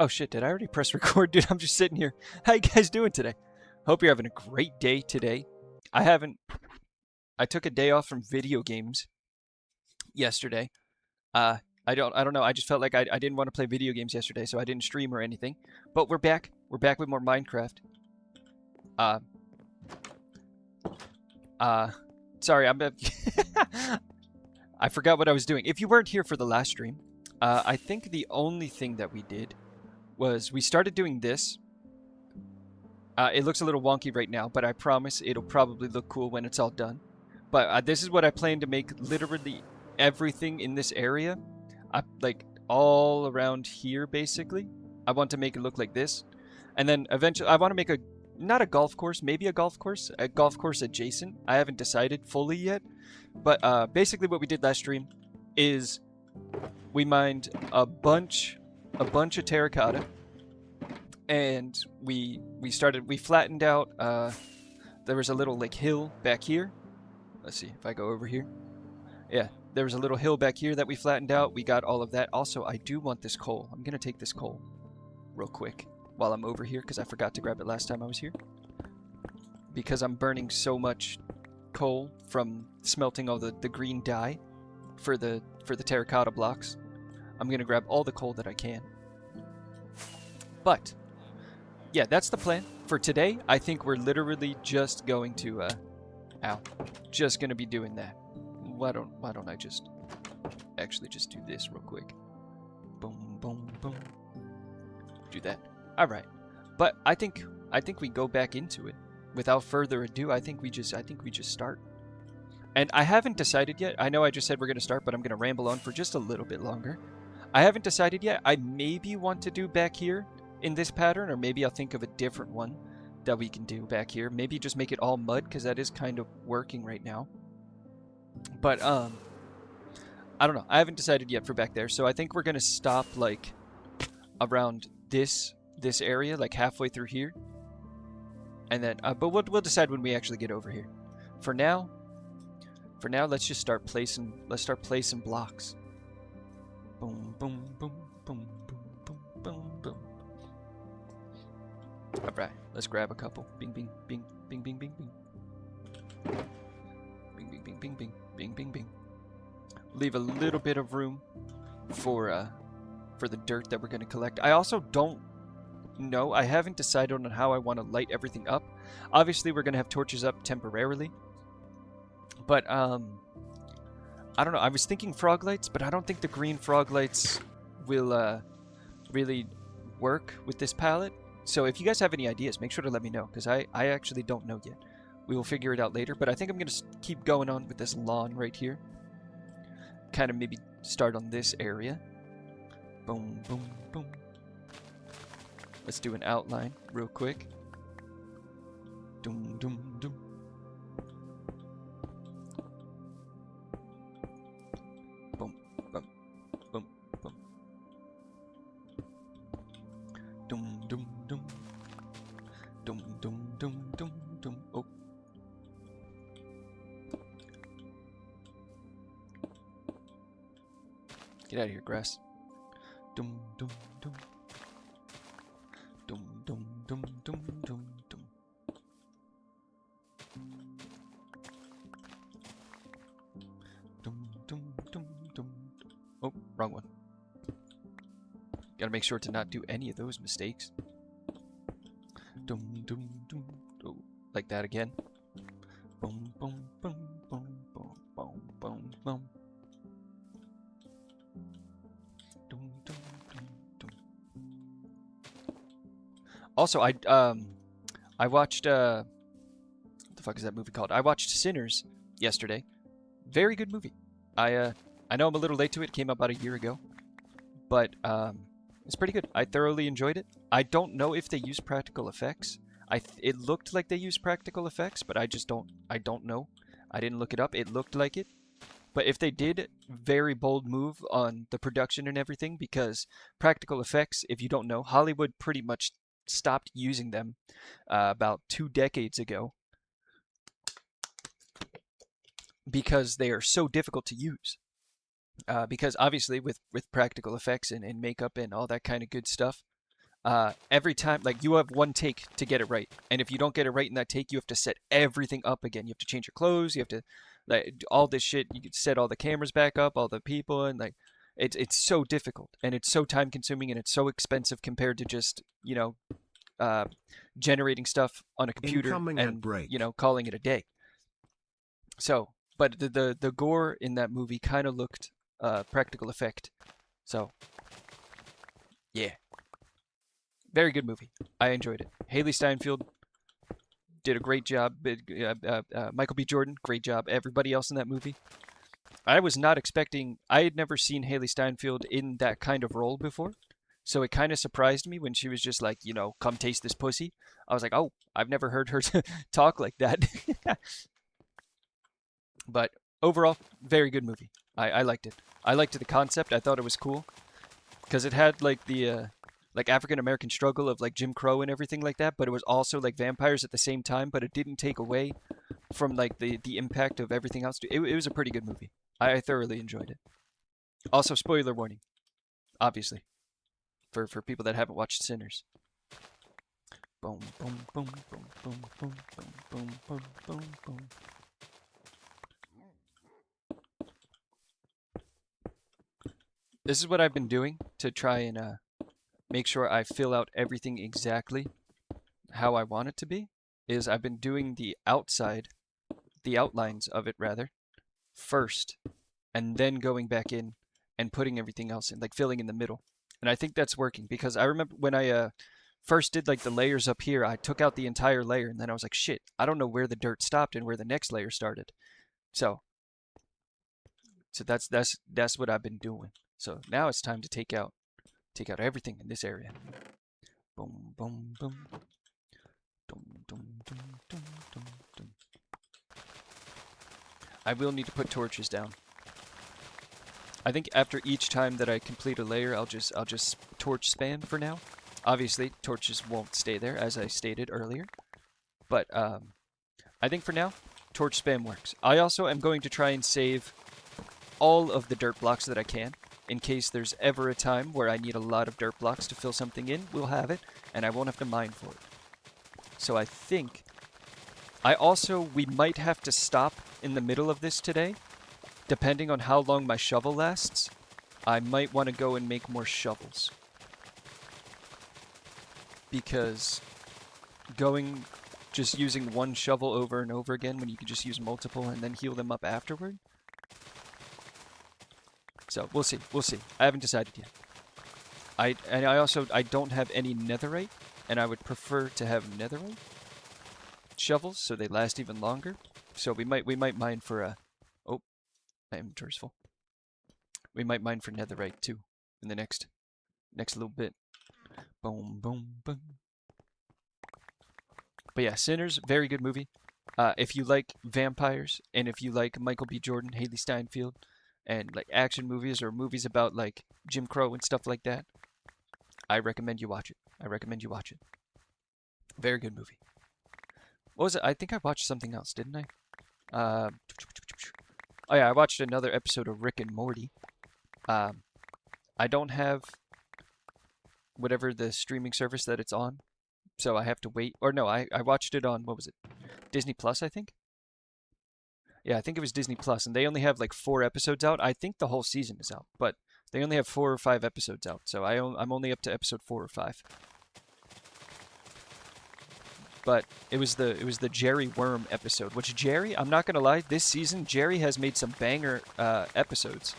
Oh shit, did I already press record? Dude, I'm just sitting here. How you guys doing today? Hope you're having a great day today. I haven't I took a day off from video games yesterday. Uh I don't know. I just felt like I didn't want to play video games yesterday, so I didn't stream or anything. But we're back. We're back with more Minecraft. Uh uh sorry, I forgot what I was doing. If you weren't here for the last stream, I think the only thing that we did was we started doing this. It looks a little wonky right now, but I promise it'll probably look cool when it's all done. But this is what I plan to make literally everything in this area. Like all around here, basically. I want to make it look like this. And then eventually, I want to make not a golf course, maybe a golf course adjacent. I haven't decided fully yet. But basically what we did last stream is we mined a bunch of terracotta, and we flattened out. There was a little like hill back here. Let's see if I go over here. Yeah, there was a little hill back here that we flattened out. We got all of that. Also, I do want this coal. I'm gonna take this coal real quick while I'm over here because I forgot to grab it last time I was here. Because I'm burning so much coal from smelting all the green dye for the terracotta blocks. I'm gonna grab all the coal that I can. But yeah, that's the plan for today. I think we're literally just going to just gonna be doing that. Why don't I just actually just do this real quick? Boom, boom, boom. Do that. All right. But I think we go back into it without further ado. I think we just start. And I haven't decided yet. I know I just said we're gonna start, but I'm gonna ramble on for just a little bit longer. I haven't decided yet. I maybe want to do back here in this pattern, or maybe I'll think of a different one that we can do back here. Maybe just make it all mud, because that is kind of working right now. But I don't know. I haven't decided yet for back there, so I think we're gonna stop like around this area, like halfway through here, and then but we'll decide when we actually get over here. For now, let's just start placing blocks. Boom, boom, boom, boom, boom, boom, boom, boom. All right, let's grab a couple. Bing, bing, bing, bing, bing, bing, bing. Bing, bing, bing, bing, bing, bing, bing, bing. Leave a little bit of room for the dirt that we're gonna collect. I also don't know. I haven't decided on how I want to light everything up. Obviously, we're gonna have torches up temporarily, but I don't know. I was thinking frog lights, but I don't think the green frog lights will really work with this palette. So if you guys have any ideas, make sure to let me know, because I actually don't know yet. We will figure it out later, but I think I'm going to keep going on with this lawn right here. Kind of maybe start on this area. Boom, boom, boom. Let's do an outline real quick. Doom, doom, doom. Boom, boom, boom, boom. Doom, doom, doom. Doom, doom, doom, doom, doom. Oh. Get out of here, grass. Dum dum dum. Dum dum dum dum dum dum. Dum dum dum dum. Oh, wrong one. Gotta make sure to not do any of those mistakes. Dum dum dum. Oh, like that again. Boom boom boom boom boom boom boom boom. Also, I watched what the fuck is that movie called? I watched Sinners yesterday. Very good movie. I know I'm a little late to it. It came out about a year ago, but it's pretty good. I thoroughly enjoyed it. I don't know if they use practical effects. It looked like they used practical effects, but I don't know. I didn't look it up. It looked like it. But if they did, very bold move on the production and everything, because practical effects, if you don't know, Hollywood pretty much stopped using them about 2 decades ago because they are so difficult to use. Because obviously with practical effects and makeup and all that kind of good stuff, every time, like you have one take to get it right, and if you don't get it right in that take, you have to set everything up again. You have to change your clothes. You have to like all this shit. You could set all the cameras back up, all the people, and like it's so difficult and it's so time consuming and it's so expensive compared to just uh, generating stuff on a computer Incoming at and break. calling it a day. So, but the gore in that movie kind of looked practical effect. So yeah, very good movie. I enjoyed it. Haley Steinfeld did a great job. Michael B. Jordan, great job. Everybody else in that movie. I was not expecting. I had never seen Haley Steinfeld in that kind of role before, so it kind of surprised me when she was just like, come taste this pussy. I was like, oh, I've never heard her talk like that. But overall, very good movie. I liked it. I liked the concept. I thought it was cool because it had like the like African American struggle of like Jim Crow and everything like that, but it was also like vampires at the same time. But it didn't take away from like the impact of everything else. It was a pretty good movie. I thoroughly enjoyed it. Also, spoiler warning, obviously, for people that haven't watched Sinners. Boom, boom, boom, boom, boom, boom, boom, boom, boom, boom, boom. This is what I've been doing to try and make sure I fill out everything exactly how I want it to be. Is I've been doing the outside, the outlines of it rather, first, and then going back in and putting everything else in, like filling in the middle. And I think that's working because I remember when I first did like the layers up here, I took out the entire layer and then I was like, shit, I don't know where the dirt stopped and where the next layer started. So, so that's what I've been doing. So now it's time to take out everything in this area. Boom, boom, boom. Dum, dum, dum, dum, dum, dum. I will need to put torches down. I think after each time that I complete a layer, I'll just torch spam for now. Obviously, torches won't stay there, as I stated earlier. But I think for now, torch spam works. I also am going to try and save all of the dirt blocks that I can. In case there's ever a time where I need a lot of dirt blocks to fill something in, we'll have it, and I won't have to mine for it. So I think... we might have to stop in the middle of this today. Depending on how long my shovel lasts, I might want to go and make more shovels. Because just using one shovel over and over again when you can just use multiple and then heal them up afterward. So we'll see. I haven't decided yet. I don't have any netherite, and I would prefer to have netherite shovels so they last even longer. So we might mine for a... Oh, my inventory's full. We might mine for netherite too in the next little bit. Boom, boom, boom. But yeah, Sinners, very good movie. If you like vampires and if you like Michael B. Jordan, Haley Steinfeld, and like action movies or movies about like Jim Crow and stuff like that, I recommend you watch it. Very good movie. What was it? I think I watched something else, didn't I? Oh yeah, I watched another episode of Rick and Morty. I don't have whatever the streaming service that it's on, so I have to wait. Or no, I watched it on, what was it? Disney Plus, I think? Yeah, I think it was Disney Plus, and they only have like 4 episodes out. I think the whole season is out, but they only have 4 or 5 episodes out, so I'm only up to episode 4 or 5. But it was the Jerry Worm episode, which Jerry, I'm not gonna lie, this season Jerry has made some banger episodes.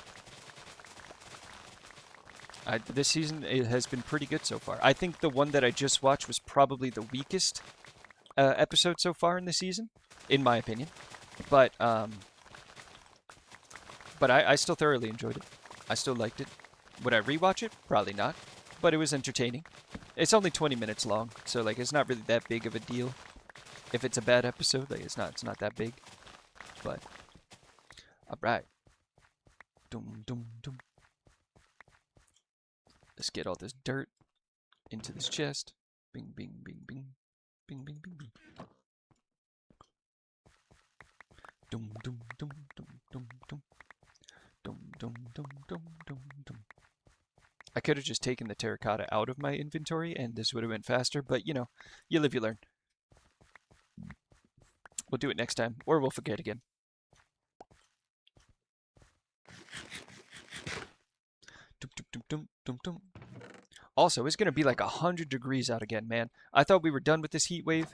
This season it has been pretty good so far. I think the one that I just watched was probably the weakest episode so far in the season, in my opinion. But I still thoroughly enjoyed it. I still liked it. Would I rewatch it? Probably not. But it was entertaining. It's only 20 minutes long, so like it's not really that big of a deal. If it's a bad episode, like it's not that big. But alright. Dum dum dum. Let's get all this dirt into this chest. Bing bing bing bing. Bing bing bing bing. Dum dum dum dum dum dum. Dum dum dum dum dum dum. I could have just taken the terracotta out of my inventory and this would have been faster, but you know, you live, you learn. We'll do it next time, or we'll forget again. Also, it's going to be like 100 degrees out again, man. I thought we were done with this heat wave.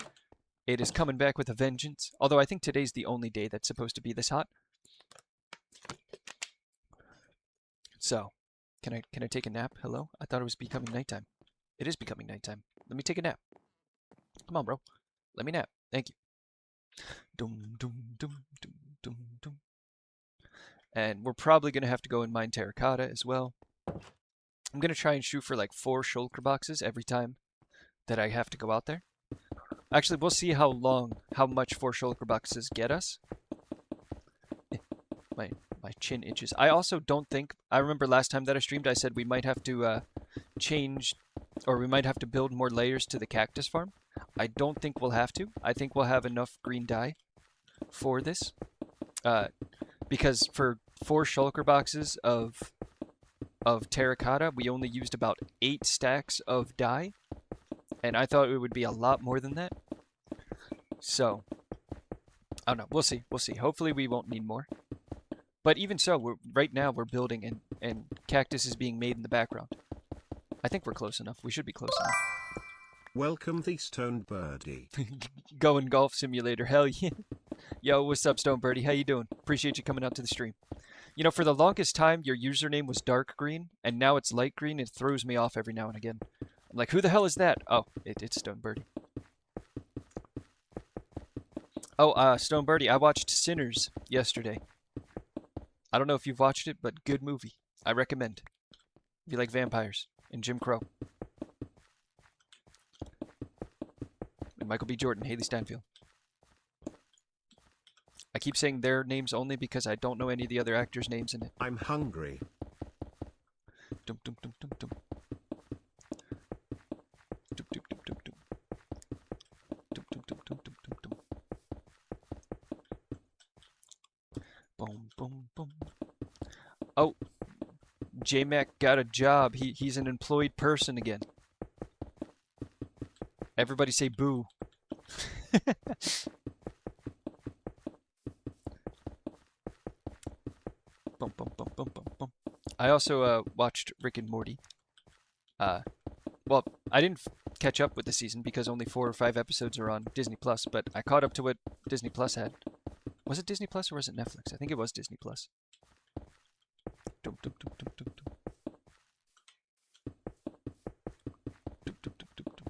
It is coming back with a vengeance. Although I think today's the only day that's supposed to be this hot. So, can I take a nap? Hello? I thought it was becoming nighttime. It is becoming nighttime. Let me take a nap. Come on, bro. Let me nap. Thank you. Dum dum dum dum dum dum. And we're probably gonna have to go and mine terracotta as well. I'm gonna try and shoot for like 4 shulker boxes every time that I have to go out there. Actually, we'll see how much 4 shulker boxes get us. My chin itches. I also don't think, I remember last time that I streamed, I said we might have to change, or we might have to build more layers to the cactus farm. I don't think we'll have to. I think we'll have enough green dye for this. Because for 4 shulker boxes of terracotta, we only used about 8 stacks of dye. And I thought it would be a lot more than that. So, I don't know. We'll see. We'll see. Hopefully we won't need more. But even so, right now we're building and cactus is being made in the background. I think we're close enough. We should be close enough. Welcome the Stone Birdie. Going golf simulator. Hell yeah. Yo, what's up, Stone Birdie? How you doing? Appreciate you coming out to the stream. You know, for the longest time, your username was dark green, and now it's light green. It throws me off every now and again. I'm like, who the hell is that? Oh, it's Stone Birdie. Oh, Stone Birdie, I watched Sinners yesterday. I don't know if you've watched it, but good movie. I recommend. If you like vampires and Jim Crow. And Michael B. Jordan, Haley Steinfeld. I keep saying their names only because I don't know any of the other actors' names in it. I'm hungry. Dum, dum, dum, dum, dum. Dum, dum, dum, dum, dum. Dum, dum, dum, dum, dum, dum, dum. Boom, boom, boom. Oh, J-Mac got a job. He's an employed person again. Everybody say boo. Bum, bum, bum, bum, bum, bum. I also watched Rick and Morty. Well, I didn't catch up with the season because only 4 or 5 episodes are on Disney Plus, but I caught up to what Disney Plus had. Was it Disney Plus or was it Netflix? I think it was Disney Plus. Dum, dum, dum, dum, dum, dum. Dum, dum, dum, dum, dum.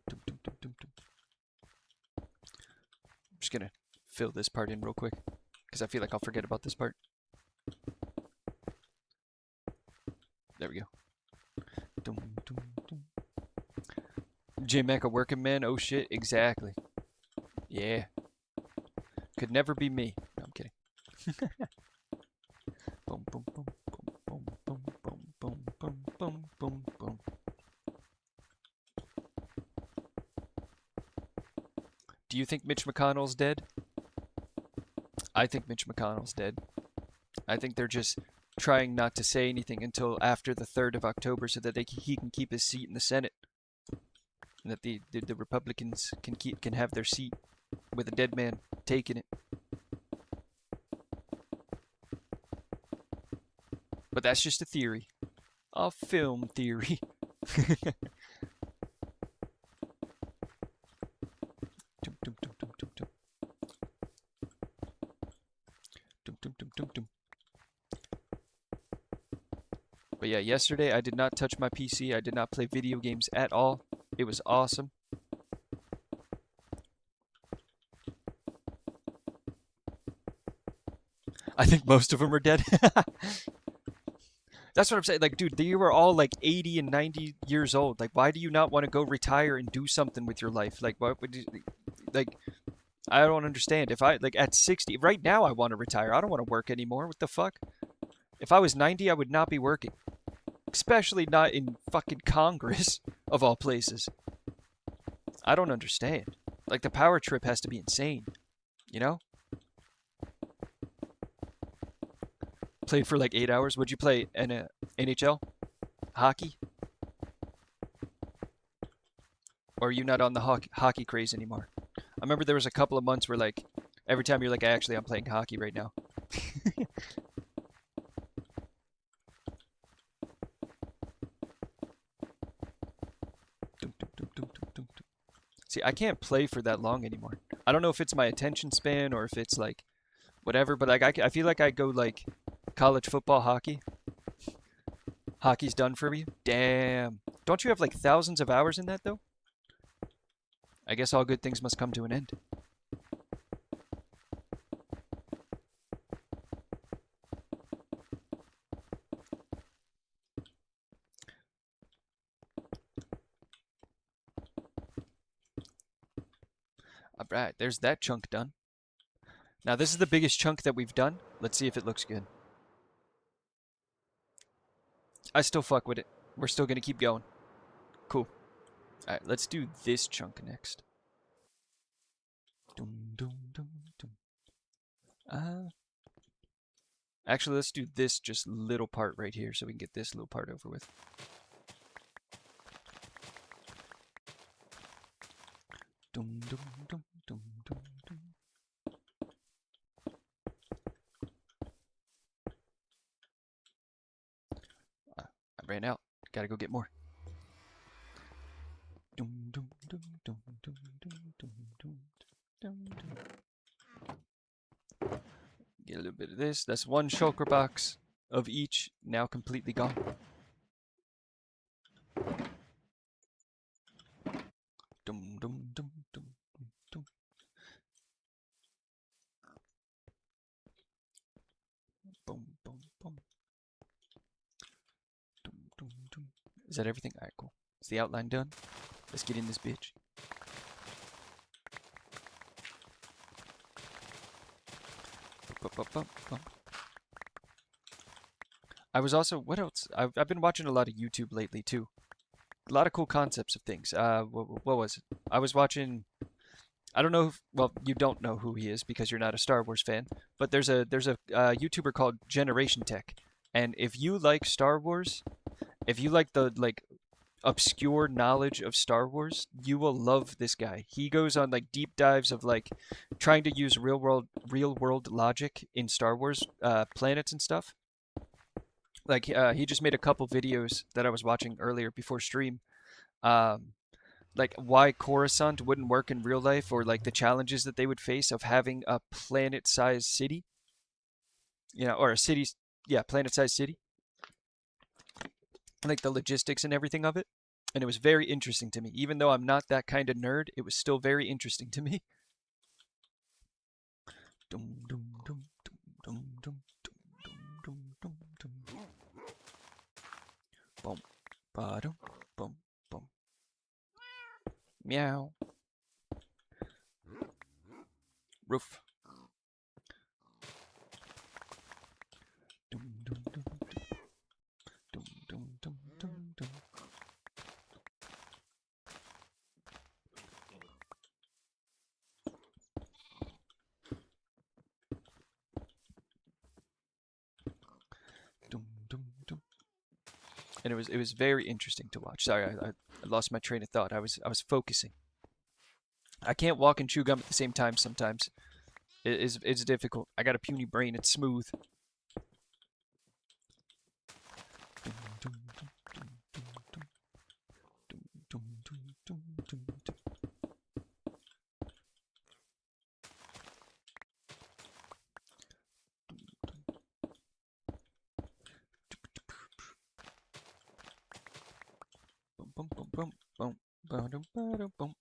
Dum, dum, dum, dum, dum. I'm just gonna fill this part in real quick because I feel like I'll forget about this part. There we go. Dum, dum, dum. J-Mac a working man? Oh shit, exactly. Yeah. Could never be me. No, I'm kidding. Boom, boom, boom, boom, boom, boom, boom, boom, boom, boom, boom. Do you think Mitch McConnell's dead? I think Mitch McConnell's dead. I think they're just trying not to say anything until after the 3rd of October so that he can keep his seat in the Senate. And that the Republicans can have their seat with a dead man taking it. But that's just a theory. A film theory. Dum, dum, dum, dum, dum, dum. Dum, dum, dum, dum, dum. But yeah, yesterday I did not touch my PC. I did not play video games at all. It was awesome. I think most of them are dead. That's what I'm saying. Like, dude, you were all like 80 and 90 years old. Like, why do you not want to go retire and do something with your life? Like, what would you, like, I don't understand. If I, like, at 60, right now I want to retire. I don't want to work anymore. What the fuck? If I was 90, I would not be working. Especially not in fucking Congress, of all places. I don't understand. Like, the power trip has to be insane. You know? Played for like 8 hours. Would you play NHL? Hockey? Or are you not on the hockey craze anymore? I remember there was a couple of months where like every time you're like, actually, I'm playing hockey right now. See, I can't play for that long anymore. I don't know if it's my attention span or if it's like whatever, but like I feel like I go like college football, hockey. Hockey's done for me. Damn. Don't you have like thousands of hours in that though? I guess all good things must come to an end. Alright, there's that chunk done. Now this is the biggest chunk that we've done. Let's see if it looks good. I still fuck with it. We're still gonna keep going. Cool. Alright, let's do this chunk next. Dum, dum, dum, dum. Actually, let's do this just little part right here so we can get this little part over with. Dum, dum, dum, dum, dum, dum. I ran out. Gotta go get more. Dum, dum, dum, dum, dum, dum, dum, dum, dum, dum. Get a little bit of this. That's one shulker box of each, now completely gone. Dum, dum, dum, dum, dum, dum. Boom, boom, boom. Dum, dum, dum. Is that everything? Alright, cool. Is the outline done? Let's get in this bitch. I was also, what else? I've been watching a lot of YouTube lately too. A lot of cool concepts of things. What was it? I was watching. I don't know. Well, you don't know who he is because you're not a Star Wars fan. But there's a YouTuber called Generation Tech, and if you like Star Wars, if you like the like obscure knowledge of Star Wars, you will love this guy. He goes on like deep dives of like trying to use real world logic in Star Wars planets and stuff. Like he just made a couple videos that I was watching earlier before stream. Um, like why Coruscant wouldn't work in real life, or like the challenges that they would face of having a planet-sized city, or a city, yeah, planet-sized city, like the logistics and everything of it. And it was very interesting to me. Even though I'm not that kind of nerd, it was still very interesting to me. Dum, dum, dum, dum, dum, dum, dum, dum, dum, dum, dum. Boom, ba-dum, boom, boom. Meow. Roof. Dum, dum, dum, dum, dum, dum, dum, dum. Dum, dum, dum. And it was very interesting to watch. Sorry, I lost my train of thought. I was focusing. I can't walk and chew gum at the same time sometimes. It's difficult. I got a puny brain. It's smooth. Dum, dum, dum, dum, dum, dum. Dum, dum, dum, dum, dum, dum. Bum, bum, bum, bum, bum, ba-dum, ba-dum, bum.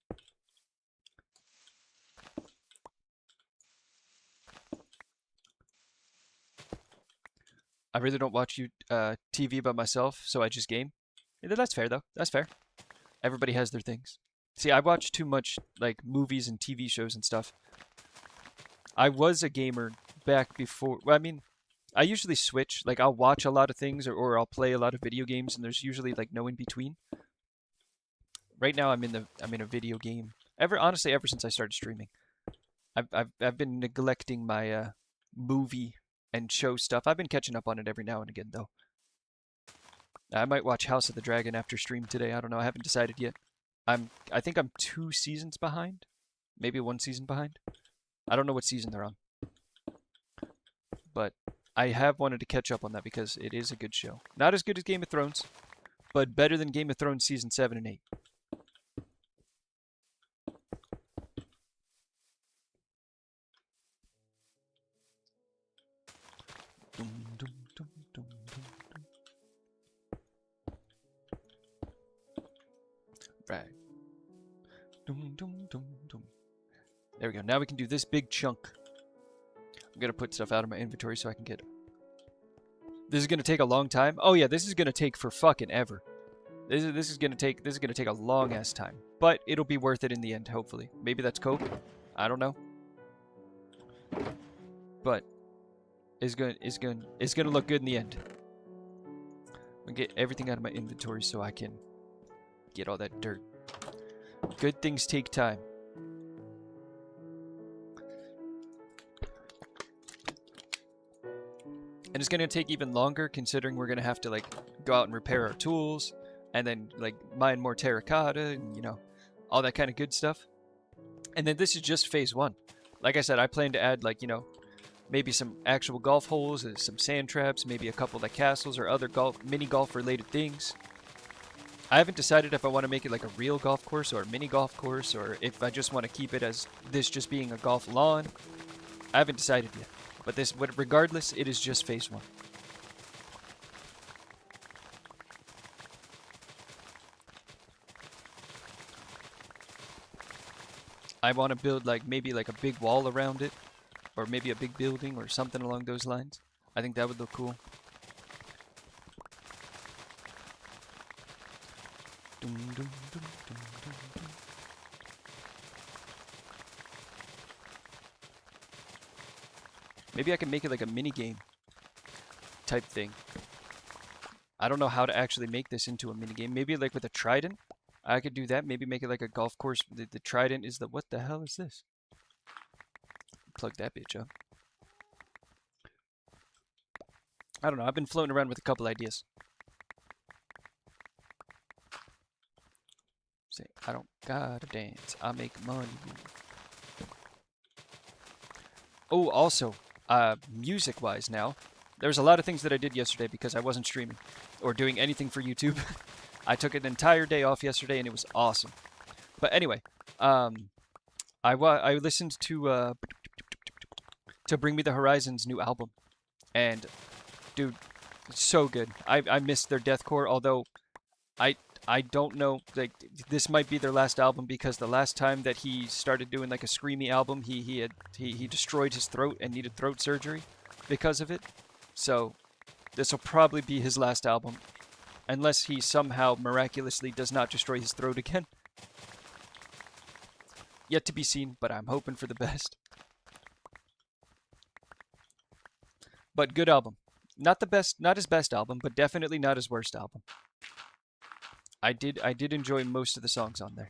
I really don't watch TV by myself, so I just game. Yeah, that's fair though. That's fair. Everybody has their things. See, I watch too much like movies and TV shows and stuff. I was a gamer back before. Well, I mean, I usually switch. Like I'll watch a lot of things, or I'll play a lot of video games, and there's usually like no in between. Right now, I'm in a video game. Ever since I started streaming, I've been neglecting my movie and show stuff. I've been catching up on it every now and again, though. I might watch House of the Dragon after stream today. I don't know. I haven't decided yet. I think I'm 2 seasons behind, maybe 1 season behind. I don't know what season they're on, but I have wanted to catch up on that because it is a good show. Not as good as Game of Thrones, but better than Game of Thrones season 7 and 8. Dum, dum, dum, dum, dum, dum. Right. Dum, dum, dum, dum. There we go. Now we can do this big chunk. I'm gonna put stuff out of my inventory so I can get. This is gonna take a long time. Oh yeah, this is gonna take for fucking ever. This is gonna take a long ass time, but it'll be worth it in the end. Hopefully, maybe that's cope. I don't know, but it's gonna look good in the end. I'm gonna get everything out of my inventory so I can get all that dirt. Good things take time. And it's going to take even longer considering we're going to have to like go out and repair our tools and then like mine more terracotta and you know, all that kind of good stuff. And then this is just phase 1. Like I said, I plan to add like, you know, maybe some actual golf holes, some sand traps, maybe a couple like castles or other mini golf related things. I haven't decided if I want to make it like a real golf course or a mini golf course or if I just want to keep it as this just being a golf lawn. I haven't decided yet. But regardless, it is just phase 1. I want to build like maybe like a big wall around it, or maybe a big building or something along those lines. I think that would look cool. Dum, dum, dum, dum, dum, dum. Maybe I can make it like a mini game type thing. I don't know how to actually make this into a mini game. Maybe like with a trident. I could do that. Maybe make it like a golf course. The trident is the what the hell is this? Plug that bitch up. I don't know. I've been floating around with a couple ideas. Say, I don't gotta dance. I make money. Oh, also, music-wise now, there's a lot of things that I did yesterday because I wasn't streaming or doing anything for YouTube. I took an entire day off yesterday and it was awesome. But anyway, I listened to Bring Me the Horizon's new album, and dude, it's so good. I missed their deathcore, although I don't know, like this might be their last album because the last time that he started doing like a screamy album, he destroyed his throat and needed throat surgery because of it. So this will probably be his last album, unless he somehow miraculously does not destroy his throat again. Yet to be seen, but I'm hoping for the best. But good album. Not the best, not his best album, but definitely not his worst album. I did enjoy most of the songs on there.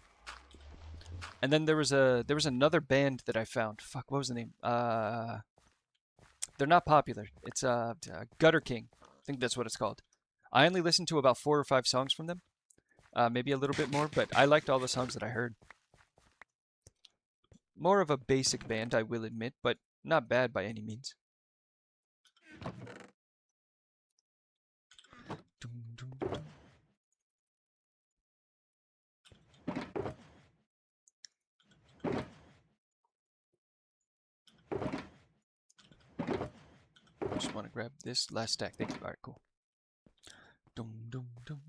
And then there was another band that I found. Fuck, what was the name? They're not popular. It's Gutter King. I think that's what it's called. I only listened to about 4 or 5 songs from them. Maybe a little bit more, but I liked all the songs that I heard. More of a basic band, I will admit, but not bad by any means. Dum, dum, dum. Just want to grab this last stack. Thank you. All right, cool. Dum, dum, dum.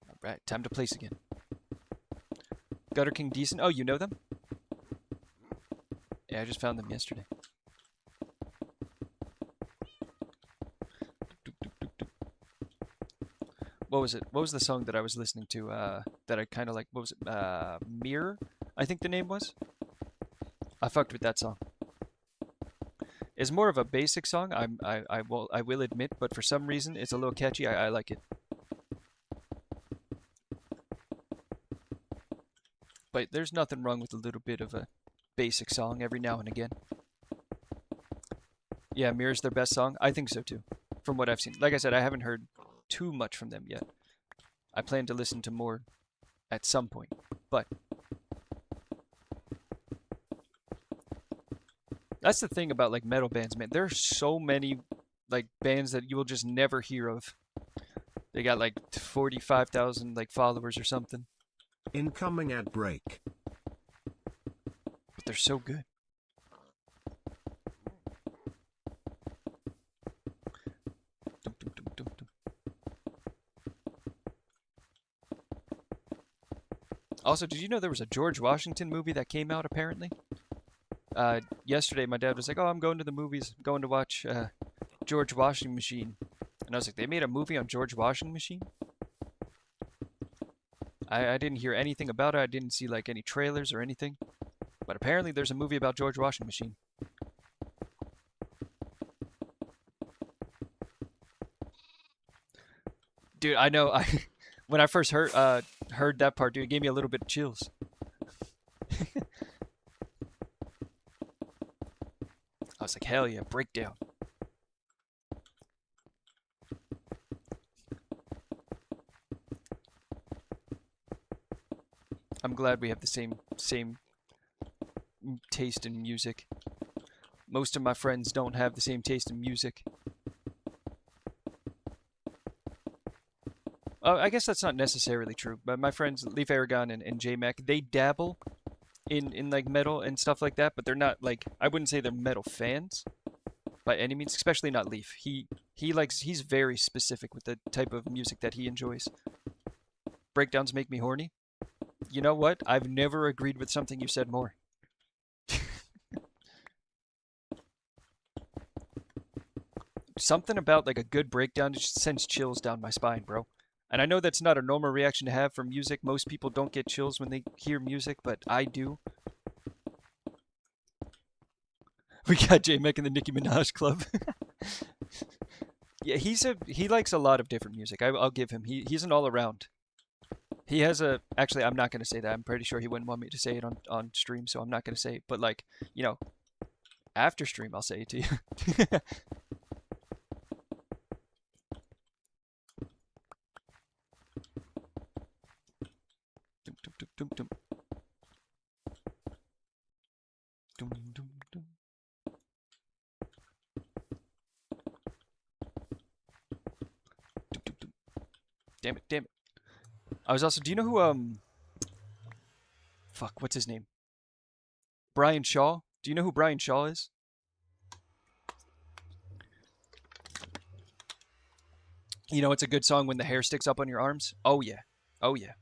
All right, time to place again. Gutter King decent. Oh, you know them? Yeah, I just found them yesterday. What was it? What was the song that I was listening to that I kind of like? What was it? Mirror, I think the name was. I fucked with that song. It's more of a basic song. I will admit, but for some reason it's a little catchy. I like it. But there's nothing wrong with a little bit of a basic song every now and again. Yeah, Mirror's their best song. I think so too, from what I've seen. Like I said, I haven't heard too much from them yet. I plan to listen to more at some point. But that's the thing about like metal bands, man. There are so many like bands that you will just never hear of. They got like 45,000 like followers or something, Incoming ad break. but they're so good. Dum, dum, dum, dum, dum. Also, did you know there was a George Washington movie that came out apparently? Yesterday my dad was like, "Oh, I'm going to the movies, going to watch George Washington Machine." And I was like, "They made a movie on George Washington Machine?" I didn't hear anything about it. I didn't see like any trailers or anything. But apparently there's a movie about George Washington Machine. Dude, I know. I when I first heard that part, dude, it gave me a little bit of chills. I was like, hell yeah, breakdown. I'm glad we have the same taste in music. Most of my friends don't have the same taste in music. I guess that's not necessarily true, but my friends Leaf Aragon and J Mac, they dabble in like metal and stuff like that, but they're not like I wouldn't say they're metal fans by any means, especially not Leaf. He's very specific with the type of music that he enjoys. Breakdowns make me horny. You know what? I've never agreed with something you said more. Something about like a good breakdown just sends chills down my spine, bro. And I know that's not a normal reaction to have for music. Most people don't get chills when they hear music, but I do. We got J Mac in the Nicki Minaj Club. Yeah, he likes a lot of different music. I'll give him. He's an all around. He has a actually I'm not gonna say that. I'm pretty sure he wouldn't want me to say it on stream, so I'm not gonna say it. But like, you know, after stream I'll say it to you. Dum, dum, dum, dum, dum. Dum, dum, dum. Dum, dum, dum. Damn it, damn it. I was also do you know who fuck, what's his name? Brian Shaw? Do you know who Brian Shaw is? You know, it's a good song when the hair sticks up on your arms. Oh yeah, oh yeah.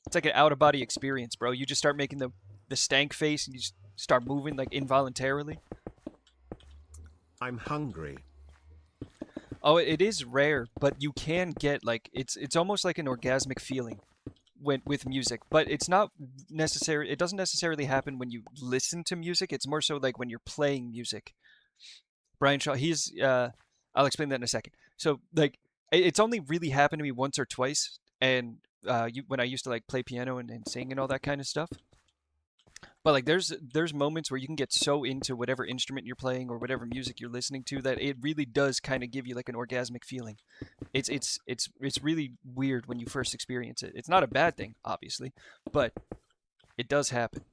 It's like an out of body experience, bro. You just start making the stank face and you just start moving like involuntarily. I'm hungry. Oh, it is rare, but you can get like it's almost like an orgasmic feeling when with music, but it's not necessary. It doesn't necessarily happen when you listen to music. It's more so like when you're playing music. Brian Shaw, he's I'll explain that in a second. So like it's only really happened to me once or twice, and when I used to like play piano and sing and all that kind of stuff. But like there's moments where you can get so into whatever instrument you're playing or whatever music you're listening to that it really does kind of give you like an orgasmic feeling. It's really weird when you first experience it. It's not a bad thing, obviously, but it does happen.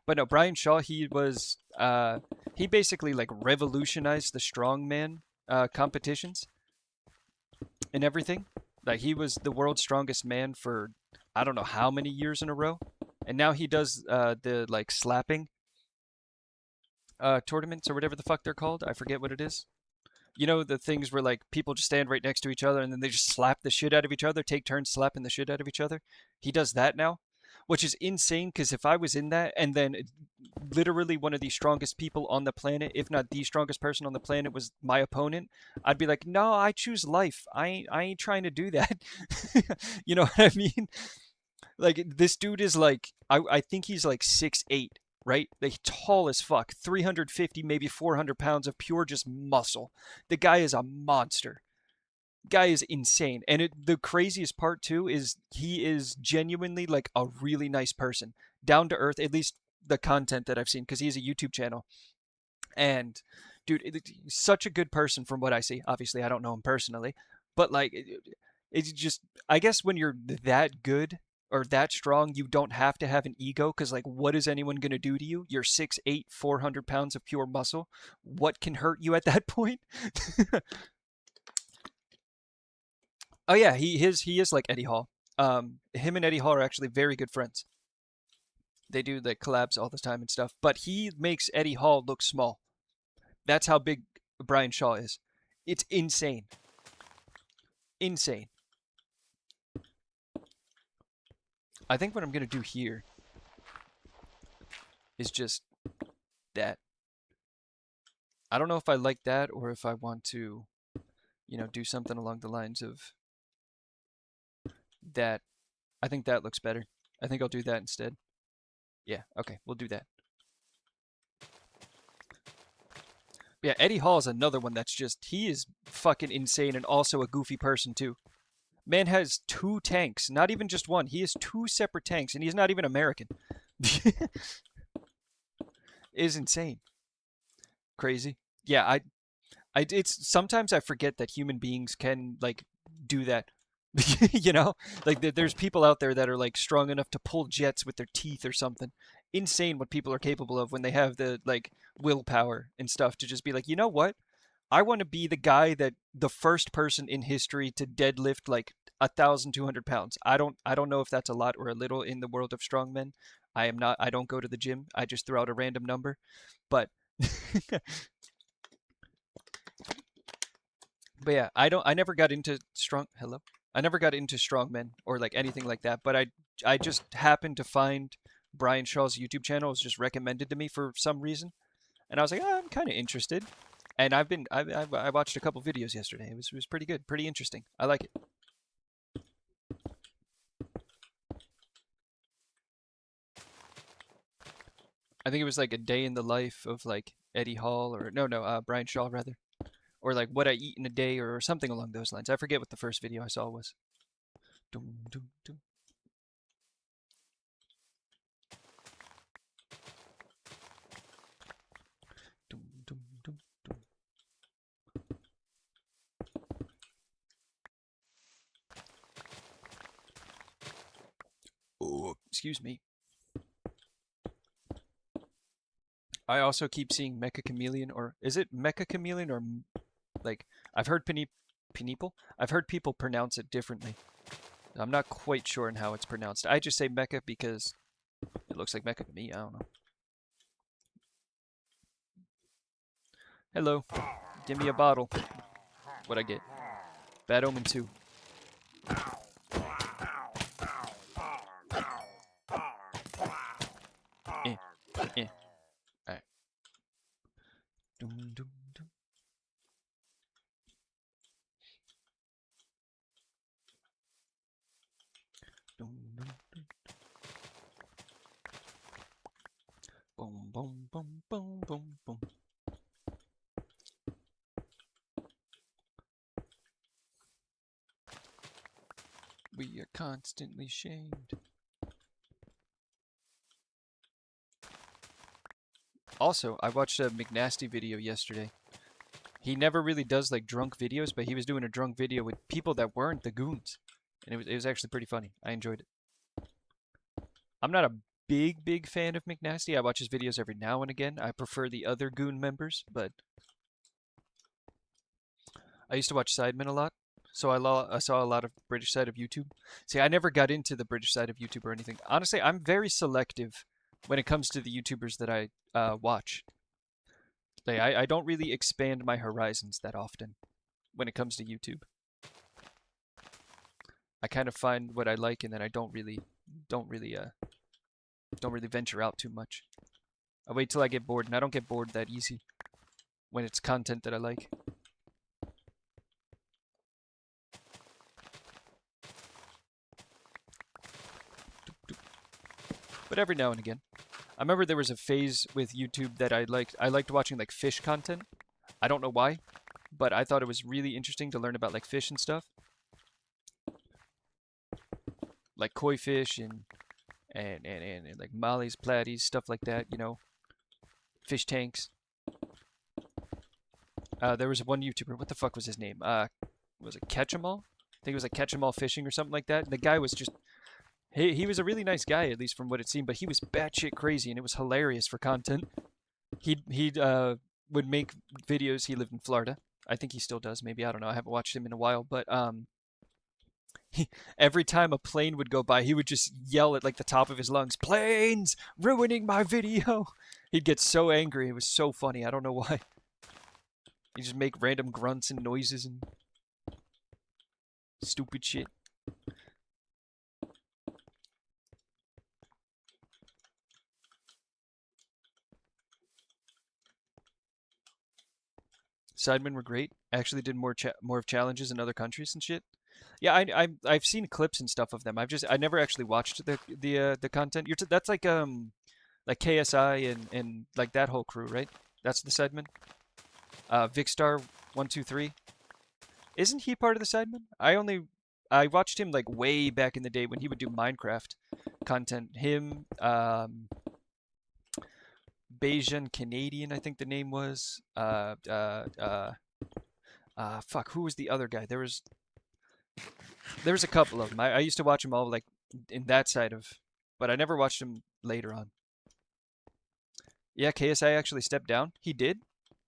But no, Brian Shaw, he basically like revolutionized the strongman competitions and everything. Like he was the world's strongest man for I don't know how many years in a row, and now he does the like slapping tournaments or whatever the fuck they're called. I forget what it is. You know the things where like people just stand right next to each other and then they just slap the shit out of each other, take turns slapping the shit out of each other. He does that now, which is insane because if I was in that and then literally one of the strongest people on the planet, if not the strongest person on the planet, was my opponent, I'd be like, no, I choose life. I ain't trying to do that. You know what I mean? Like this dude is like I think he's like 6'8", right? Like tall as fuck, 350 maybe 400 pounds of pure just muscle. The guy is a monster. Guy is insane. And the craziest part too is he is genuinely like a really nice person, down to earth. At least the content that I've seen, because he has a YouTube channel, and dude, he's such a good person from what I see. Obviously, I don't know him personally, but like, it's just, I guess when you're that good or that strong, you don't have to have an ego because, like, what is anyone gonna do to you? You're 6'8", 400 pounds of pure muscle. What can hurt you at that point? Oh yeah, he is like Eddie Hall. Him and Eddie Hall are actually very good friends. They do like collabs all the time and stuff. But he makes Eddie Hall look small. That's how big Brian Shaw is. It's insane. Insane. I think what I'm gonna do here is just that. I don't know if I like that or if I want to, do something along the lines of that. I think that looks better. I think I'll do that instead. Yeah, okay, we'll do that. Yeah, Eddie Hall is another one that's just, he is fucking insane and also a goofy person too. Man has 2 tanks, not even just one. He has 2 separate tanks and he's not even American. It is insane. Crazy. Yeah, it's sometimes I forget that human beings can like do that. you know, like there's people out there that are like strong enough to pull jets with their teeth or something. Insane what people are capable of when they have the like willpower and stuff to just be like, you know what? I want to be the guy that the first person in history to deadlift like 1,200 pounds. I don't know if that's a lot or a little in the world of strongmen. I am not. I don't go to the gym. I just throw out a random number, but but yeah, I never got into strong. Hello. I never got into strongmen or like anything like that. But I just happened to find Brian Shaw's YouTube channel. It was just recommended to me for some reason, and I was like, I'm kind of interested. And I watched a couple videos yesterday. It was pretty good, pretty interesting. I like it. I think it was like a day in the life of like Eddie Hall or no, Brian Shaw rather, or like what I eat in a day or something along those lines. I forget what the first video I saw was. Dum, dum, dum, dum, dum, dum, dum. Oh, excuse me. I also keep seeing Mecha Chameleon, or is it Mecha Chameleon, or like I've heard Pineapple? I've heard people pronounce it differently. I'm not quite sure on how it's pronounced. I just say Mecha because it looks like Mecha to me. I don't know. Hello. Give me a bottle. What'd I get? Bad Omen 2. Eh. Eh. Alright. Dum, dum, dum. Dum, dum, dum. Boom, boom, boom, boom, boom, boom. We are constantly shamed. Also, I watched a McNasty video yesterday. He never really does like drunk videos, but he was doing a drunk video with people that weren't the goons. And it was actually pretty funny. I enjoyed it. I'm not a big fan of McNasty. I watch his videos every now and again. I prefer the other goon members, but I used to watch Sidemen a lot. So I saw a lot of British side of YouTube. See, I never got into the British side of YouTube or anything. Honestly, I'm very selective when it comes to the YouTubers that I watch. Like, I don't really expand my horizons that often when it comes to YouTube. I kind of find what I like, and then I don't really, don't really venture out too much. I wait till I get bored, and I don't get bored that easy when it's content that I like. But every now and again. I remember there was a phase with YouTube that I liked. I liked watching like fish content. I don't know why, but I thought it was really interesting to learn about like fish and stuff. Like koi fish and like mollies, platies, stuff like that, fish tanks. There was one YouTuber. What the fuck was his name? Was it Catch 'em All? I think it was like Catch 'em All Fishing or something like that. And the guy was just he was a really nice guy, at least from what it seemed, but he was batshit crazy, and it was hilarious for content. He would make videos. He lived in Florida. I think he still does. Maybe I don't know. I haven't watched him in a while, but he, every time a plane would go by, he would just yell at like the top of his lungs, "Planes ruining my video!" He'd get so angry. It was so funny. I don't know why. He'd just make random grunts and noises and stupid shit. Sidemen were great. I actually did more of challenges in other countries and shit. Yeah, I've seen clips and stuff of them. I never actually watched the content. That's like KSI and like that whole crew, right? That's the Sidemen. Vicstar 123. Isn't he part of the Sidemen? I watched him like way back in the day when he would do Minecraft content. Him, Bayesian Canadian, I think the name was. Fuck, who was the other guy? There was a couple of them. I used to watch them all like in that side of, but I never watched them later on. Yeah, KSI actually stepped down. He did.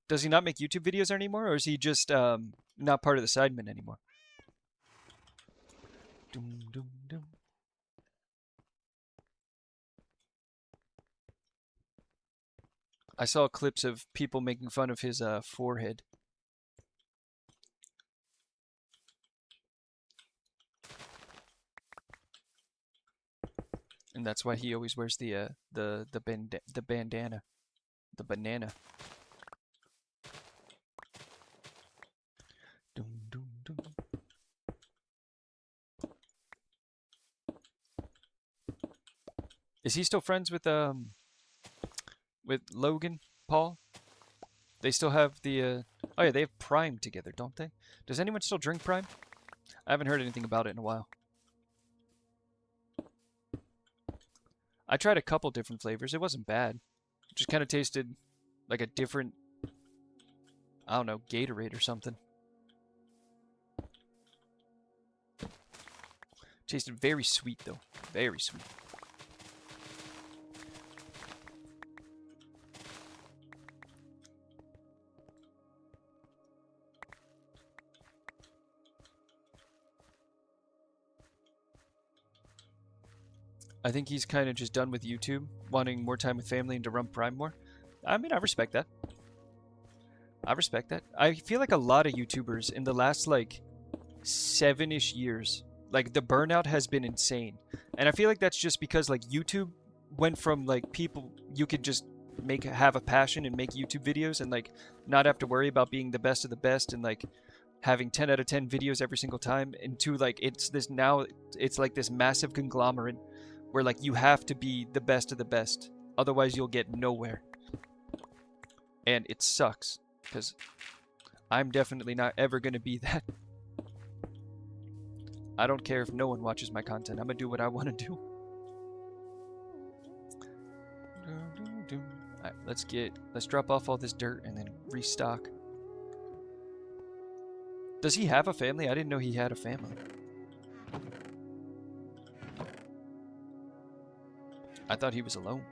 Does he not make YouTube videos anymore, or is he just not part of the Sidemen anymore? Dum, dum, dum. I saw clips of people making fun of his forehead. And that's why he always wears the bandana, the banana. Dum, dum, dum. Is he still friends with Logan Paul? They still have the oh yeah, they have Prime together, don't they? Does anyone still drink Prime? I haven't heard anything about it in a while. I tried a couple different flavors. It wasn't bad. It just kind of tasted like a different, I don't know, Gatorade or something. Tasted very sweet though. Very sweet. I think he's kind of just done with YouTube, wanting more time with family and to run Prime more. I mean, I respect that. I respect that. I feel like a lot of YouTubers in the last like 7-ish years, like the burnout has been insane. And I feel like that's just because like YouTube went from like people you could just have a passion and make YouTube videos and like not have to worry about being the best of the best and like having 10 out of 10 videos every single time into like it's like this massive conglomerate where like you have to be the best of the best, otherwise you'll get nowhere. And it sucks because I'm definitely not ever going to be that. I don't care if no one watches my content. I'm going to do what I want to do. Alright, let's drop off all this dirt and then restock. Does he have a family? I didn't know he had a family. I thought he was alone.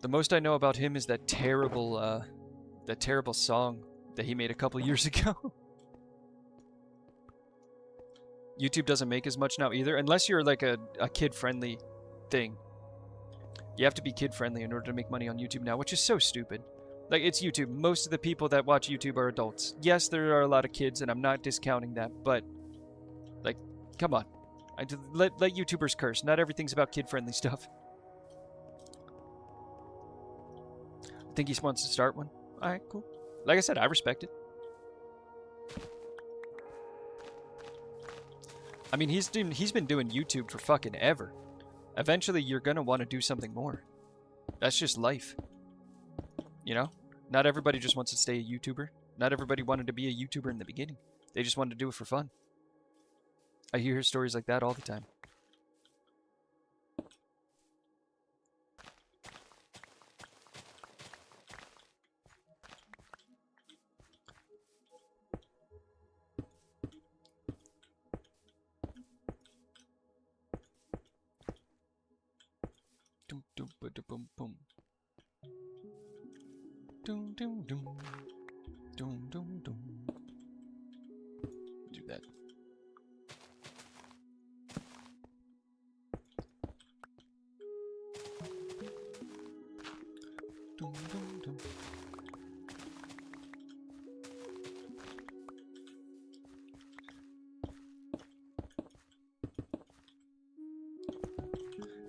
The most I know about him is that terrible song that he made a couple years ago. YouTube doesn't make as much now either, unless you're like a kid-friendly thing. You have to be kid-friendly in order to make money on YouTube now, which is so stupid. Like, it's YouTube. Most of the people that watch YouTube are adults. Yes, there are a lot of kids, and I'm not discounting that, but, like, come on. Let YouTubers curse. Not everything's about kid-friendly stuff. I think he wants to start one. Alright, cool. Like I said, I respect it. I mean, he's been doing YouTube for fucking ever. Eventually, you're gonna want to do something more. That's just life. You know? Not everybody just wants to stay a YouTuber. Not everybody wanted to be a YouTuber in the beginning. They just wanted to do it for fun. I hear stories like that all the time. Dum dum ba da bum bum. Dum dum dum. Dum dum dum. Do that. Dum dum dum.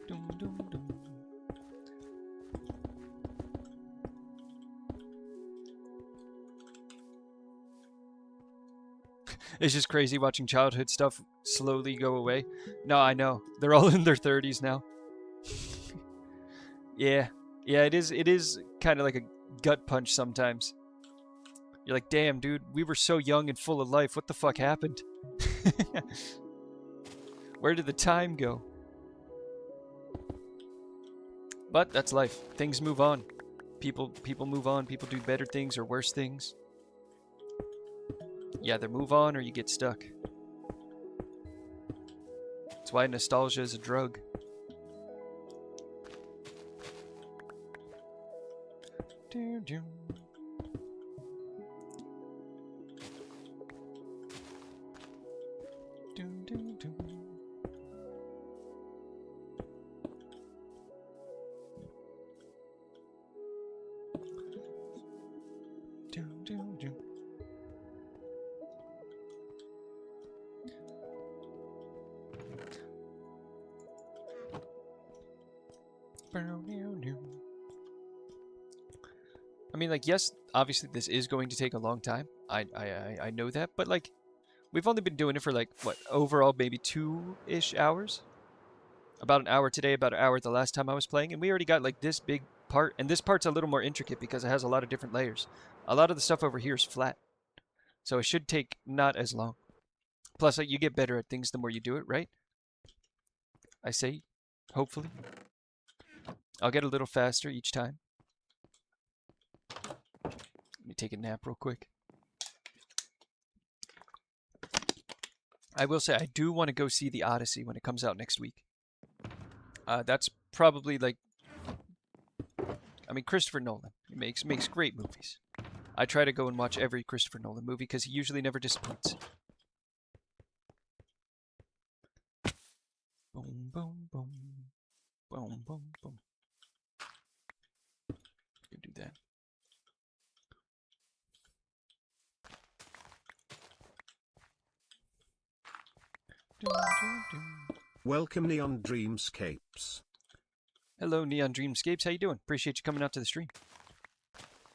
Dum dum dum. It's just crazy watching childhood stuff slowly go away. No, I know. They're all in their 30s now. Yeah. Yeah, it is kind of like a gut punch sometimes. You're like, "Damn, dude, we were so young and full of life. What the fuck happened?" Where did the time go? But that's life. Things move on. People move on. People do better things or worse things. You either move on or you get stuck. That's why nostalgia is a drug. Doo doo. Doo doo doo. Doo doo doo. I mean, like, yes, obviously this is going to take a long time. I know that, but like, we've only been doing it for like what overall maybe 2-ish hours. About an hour today, about an hour the last time I was playing, and we already got like this big part, and this part's a little more intricate because it has a lot of different layers. A lot of the stuff over here is flat, so it should take not as long. Plus, like, you get better at things the more you do it, right? I say, hopefully. I'll get a little faster each time. Let me take a nap real quick. I will say I do want to go see the Odyssey when it comes out next week. That's probably like, I mean, Christopher Nolan. He makes great movies. I try to go and watch every Christopher Nolan movie because he usually never disappoints. Boom, boom, boom. Boom, boom, boom. You do that. Doo, doo, doo. Welcome Neon Dreamscapes. Hello, Neon Dreamscapes. How you doing? Appreciate you coming out to the stream.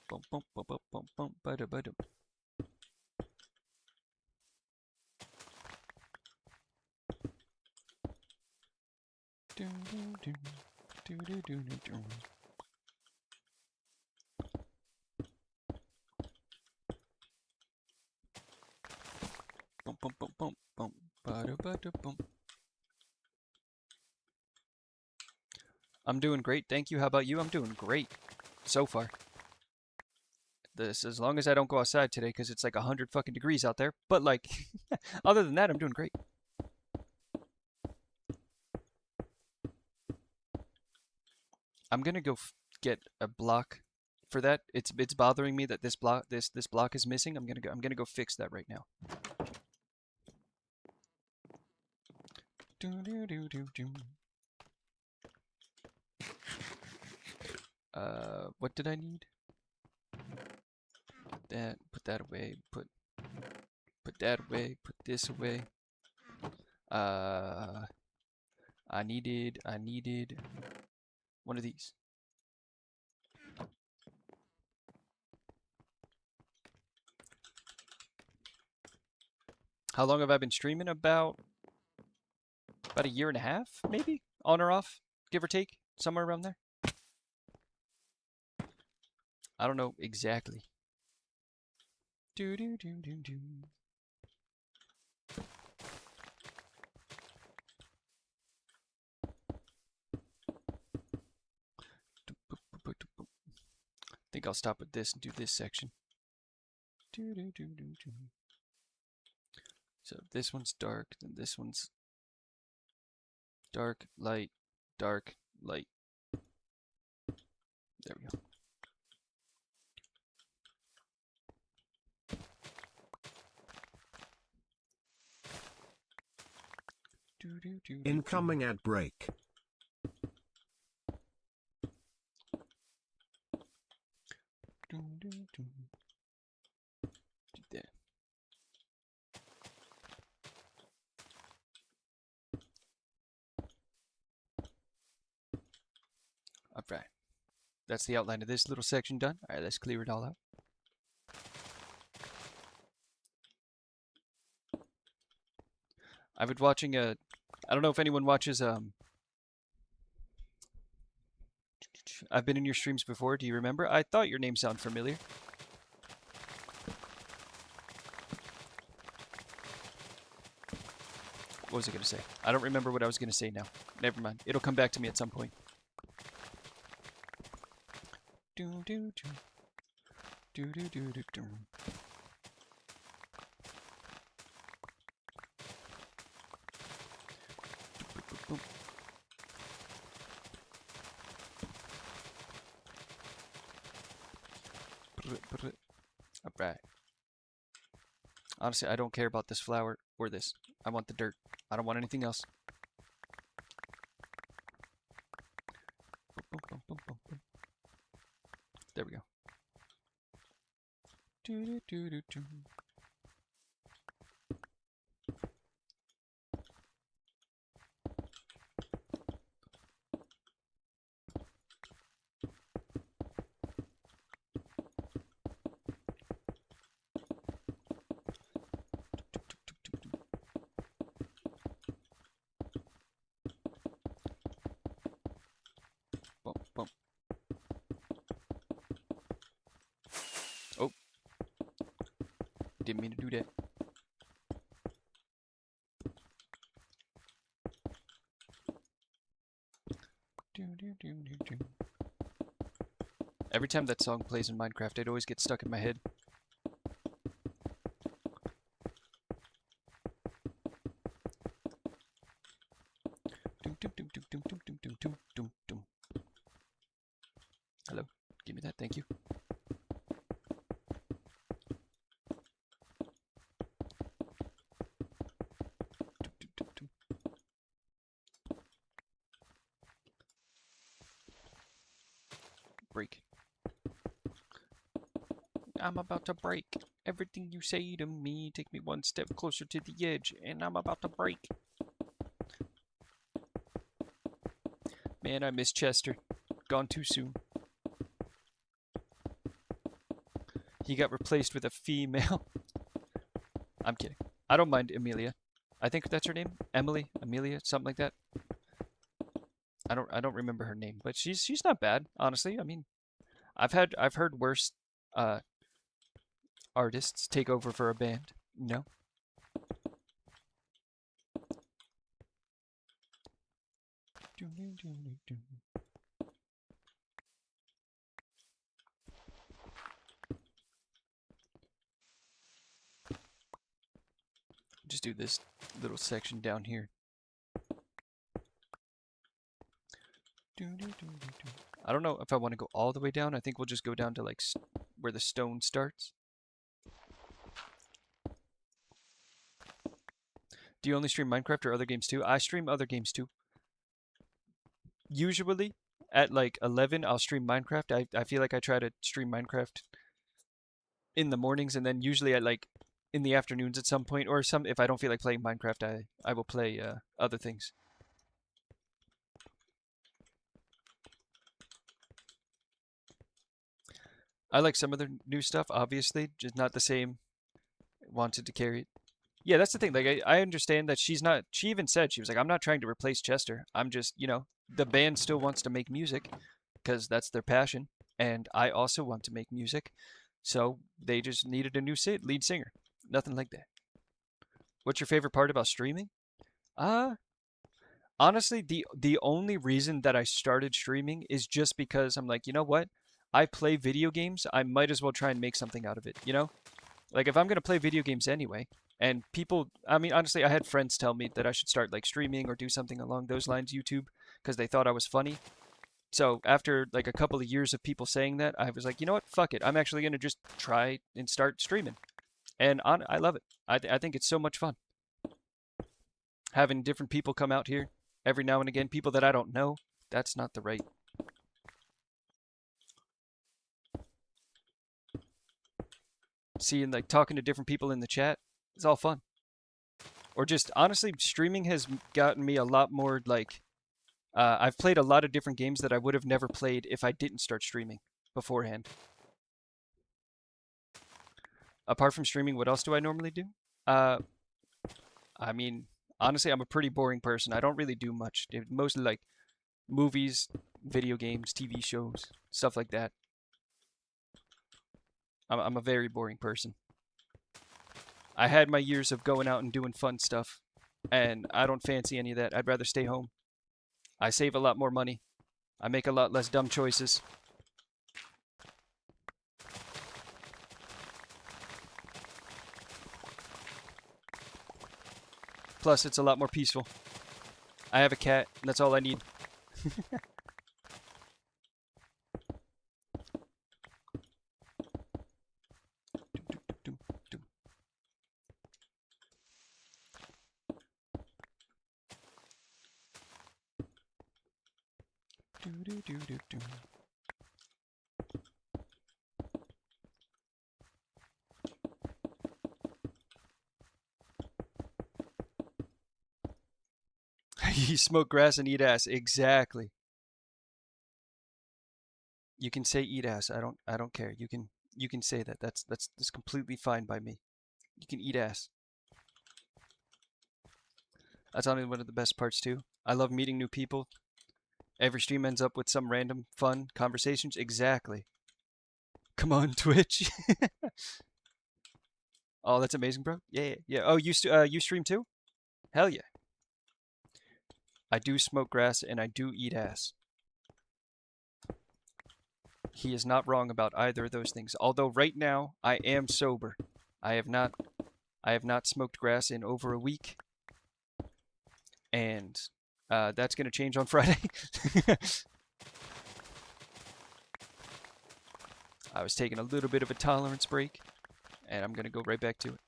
Bum, bum, bum, bum, bum, bum, ba-da, ba-da. Doo, doo, doo. Doo, doo, doo, doo, doo. Bum, bum, bum, bum, bum, ba-da, ba-da, bum. I'm doing great, thank you. How about you? I'm doing great so far. This, as long as I don't go outside today, because it's like 100 fucking degrees out there. But like, other than that, I'm doing great. I'm gonna go get a block for that. It's bothering me that this block is missing. I'm gonna go fix that right now. Do do do do do. What did I need? Put that away. Put that away. Put this away. I needed one of these. How long have I been streaming? About a year and a half, maybe? On or off, give or take, somewhere around there. I don't know exactly. Do do do do do. I think I'll stop with this and do this section. Do do do do do. So this one's dark, then this one's dark, light, dark, light. Incoming ad break. There. Alright. That's the outline of this little section done. Alright, let's clear it all out. I've been watching I don't know if anyone watches I've been in your streams before, do you remember? I thought your name sounded familiar. What was I gonna say? I don't remember what I was gonna say now. Never mind. It'll come back to me at some point. Do do do. Do do do do do. Alright. Honestly, I don't care about this flower or this. I want the dirt. I don't want anything else. There we go. Do do do do do. Bump, bump. Oh. Didn't mean to do that. Do, do, do, do, do. Every time that song plays in Minecraft, it always gets stuck in my head. Hello, give me that, thank you. Break. I'm about to break. Everything you say to me, take me one step closer to the edge, and I'm about to break. Man, I miss Chester. Gone too soon. He got replaced with a female. I'm kidding. I don't mind Amelia. I think that's her name. Emily, Amelia, something like that. I don't remember her name, but she's not bad, honestly. I mean, I've heard worse artists take over for a band, you know? Just do this little section down here. I don't know if I want to go all the way down. I think we'll just go down to like where the stone starts. Do you only stream Minecraft or other games too? I stream other games too. Usually at like 11, I'll stream Minecraft. I feel like I try to stream Minecraft in the mornings, and then usually at like in the afternoons at some point, or some if I don't feel like playing Minecraft, I will play other things. I like some of the new stuff, obviously, just not the same. Wanted to carry it. Yeah, that's the thing. Like, I understand that she's not. She even said she was like, I'm not trying to replace Chester. I'm just, the band still wants to make music because that's their passion, and I also want to make music, so they just needed a new lead singer. Nothing like that. What's your favorite part about streaming? Uh, Honestly, the only reason that I started streaming is just because I'm like, you know what? I play video games. I might as well try and make something out of it, you know? Like if I'm gonna play video games anyway, and people, I mean, honestly, I had friends tell me that I should start like streaming or do something along those lines, YouTube, because they thought I was funny. So after like a couple of years of people saying that, I was like, you know what? Fuck it. I'm actually gonna just try and start streaming, and I love it. I think it's so much fun. Having different people come out here every now and again, people that I don't know, that's not the right. Seeing, like, talking to different people in the chat, it's all fun. Or just, honestly, streaming has gotten me a lot more, like, I've played a lot of different games that I would have never played if I didn't start streaming beforehand. Apart from streaming, what else do I normally do? I mean, honestly, I'm a pretty boring person. I don't really do much. Mostly like movies, video games, TV shows, stuff like that. I'm a very boring person. I had my years of going out and doing fun stuff, and I don't fancy any of that. I'd rather stay home. I save a lot more money. I make a lot less dumb choices. Plus, it's a lot more peaceful. I have a cat, and that's all I need. You smoke grass and eat ass. Exactly. You can say eat ass. I don't care. You can say that. That's completely fine by me. You can eat ass. That's only one of the best parts too. I love meeting new people. Every stream ends up with some random fun conversations. Exactly. Come on, Twitch. Oh, that's amazing, bro. Yeah, yeah. Oh, you stream too? Hell yeah. I do smoke grass and I do eat ass. He is not wrong about either of those things. Although right now I am sober. I have not smoked grass in over a week, and that's gonna change on Friday. I was taking a little bit of a tolerance break, and I'm gonna go right back to it.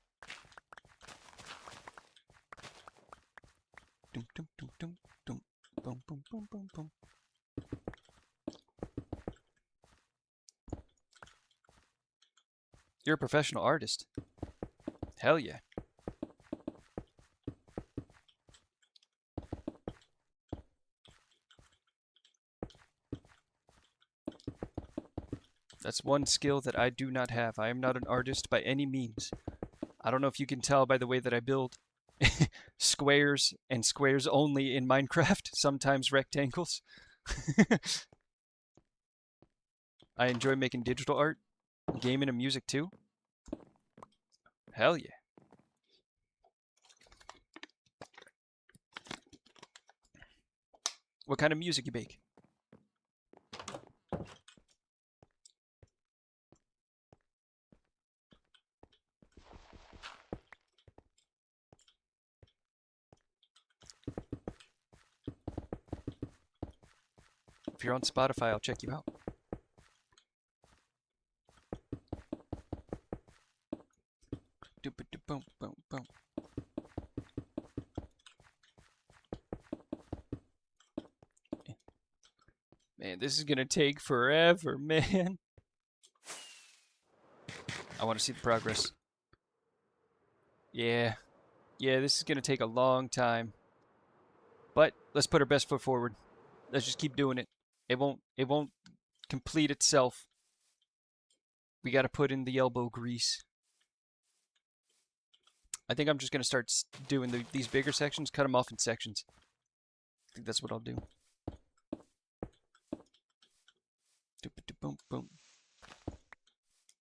Dum, dum, dum, dum, dum, boom, boom, boom, boom, boom. You're a professional artist. Hell yeah. That's one skill that I do not have. I am not an artist by any means. I don't know if you can tell by the way that I build squares and squares only in Minecraft, sometimes rectangles. I enjoy making digital art, gaming and music too. Hell yeah. What kind of music you make? If you're on Spotify, I'll check you out. Boom, boom, boom. Man, this is gonna take forever, man. I want to see the progress. Yeah. Yeah, this is gonna take a long time. But let's put our best foot forward. Let's just keep doing it. It won't complete itself. We gotta put in the elbow grease. I think I'm just gonna start doing these bigger sections, cut them off in sections. I think that's what I'll do. Boom, boom.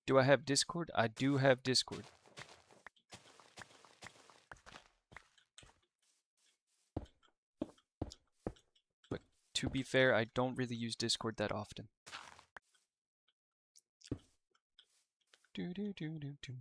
Do I have Discord? I do have Discord. But to be fair, I don't really use Discord that often. Do do do do do.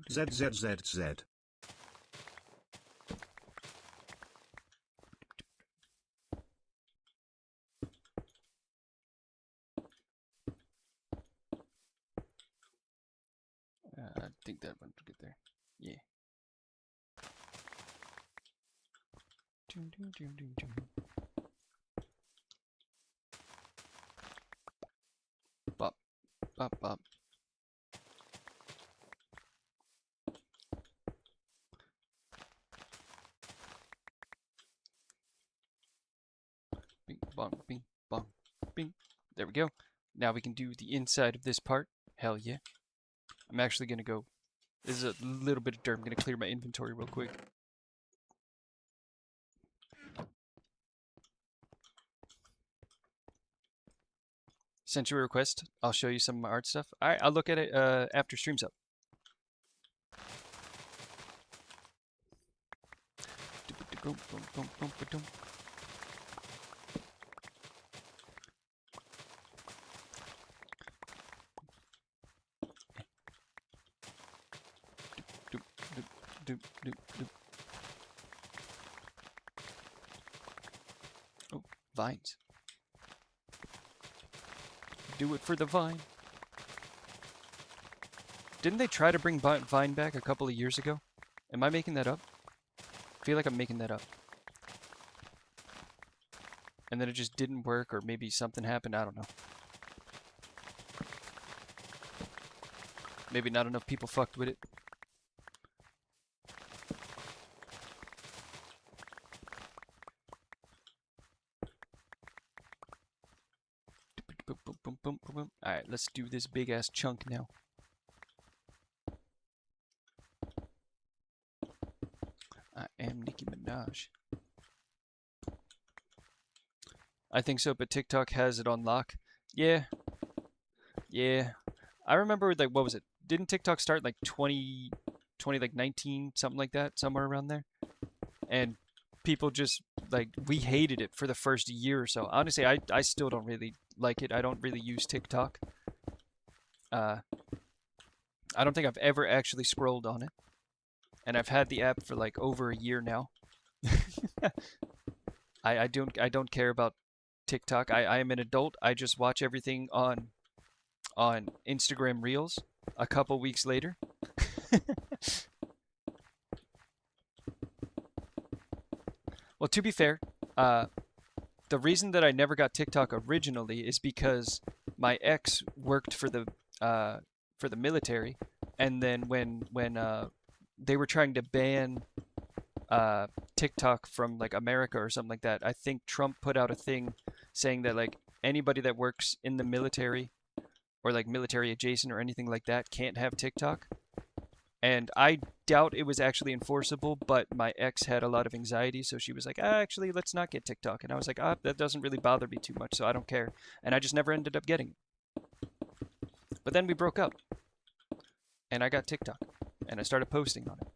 ZZZZ. I think that one will get there. Yeah. Bop, bop, bop. Bing, bong, bing, bong, bing. There we go. Now we can do the inside of this part. Hell yeah. I'm actually gonna go. This is a little bit of dirt. I'm gonna clear my inventory real quick. Sent you a request. I'll show you some of my art stuff. Alright, I'll look at it after stream's up. Oh, vines. Do it for the vine. Didn't they try to bring Vine back a couple of years ago? Am I making that up? I feel like I'm making that up. And then it just didn't work, or maybe something happened, I don't know. Maybe not enough people fucked with it. Alright, let's do this big ass chunk now. I am Nicki Minaj. I think so, but TikTok has it on lock. Yeah. Yeah. I remember, like, what was it? Didn't TikTok start like 2019, something like that, somewhere around there? And people just, like, we hated it for the first year or so. Honestly, I still don't really like it. I don't really use TikTok. I don't think I've ever actually scrolled on it. And I've had the app for like over a year now. I don't care about TikTok. I am an adult. I just watch everything on Instagram Reels a couple weeks later. Well, to be fair, the reason that I never got TikTok originally is because my ex worked for the military, and then when they were trying to ban TikTok from like America or something like that, I think Trump put out a thing saying that like anybody that works in the military or like military adjacent or anything like that can't have TikTok. And I doubt it was actually enforceable, but my ex had a lot of anxiety, so she was like, actually, let's not get TikTok. And I was like, that doesn't really bother me too much, so I don't care. And I just never ended up getting it. But then we broke up, and I got TikTok, and I started posting on it.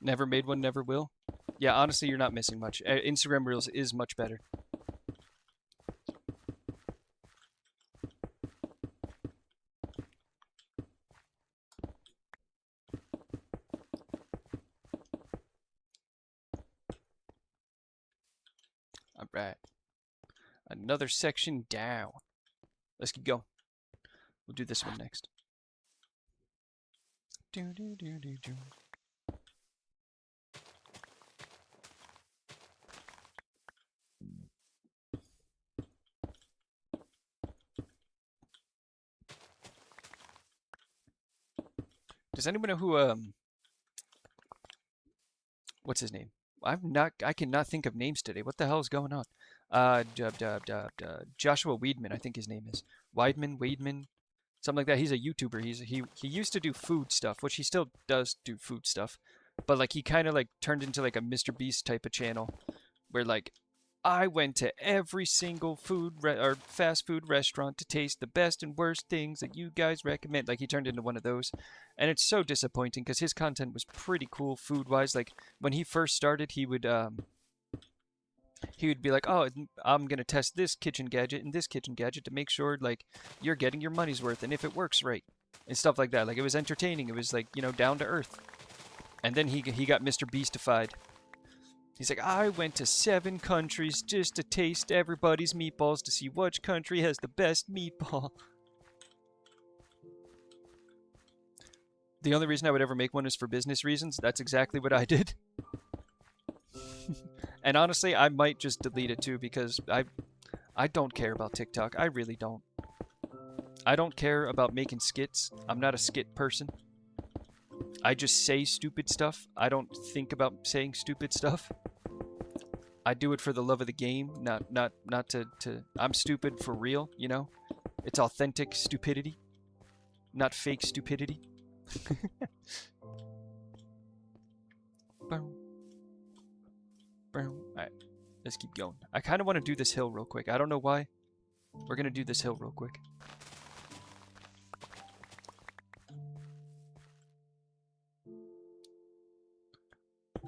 Never made one, never will. Yeah, honestly, you're not missing much. Instagram Reels is much better. All right. Another section down. Let's keep going. We'll do this one next. Do, do, do, do, do. Does anyone know who what's his name? I cannot think of names today. What the hell is going on? Joshua Weedman, I think his name is. Weidman, something like that. He's a YouTuber. He used to do food stuff, which he still does do food stuff. But like he kind of like turned into like a Mr. Beast type of channel where like I went to every single or fast food restaurant to taste the best and worst things that you guys recommend. Like he turned into one of those, and it's so disappointing because his content was pretty cool food-wise. Like when he first started, he would be like, "Oh, I'm gonna test this kitchen gadget and this kitchen gadget to make sure like you're getting your money's worth and if it works right and stuff like that." Like it was entertaining. It was like down to earth. And then he got Mr. Beastified. He's like, I went to 7 countries just to taste everybody's meatballs to see which country has the best meatball. The only reason I would ever make one is for business reasons. That's exactly what I did. And honestly, I might just delete it too because I don't care about TikTok. I really don't. I don't care about making skits. I'm not a skit person. I just say stupid stuff. I don't think about saying stupid stuff. I do it for the love of the game, not to I'm stupid for real, you know? It's authentic stupidity, not fake stupidity. Boom. Boom. Alright, let's keep going. I kind of want to do this hill real quick. I don't know why. We're going to do this hill real quick.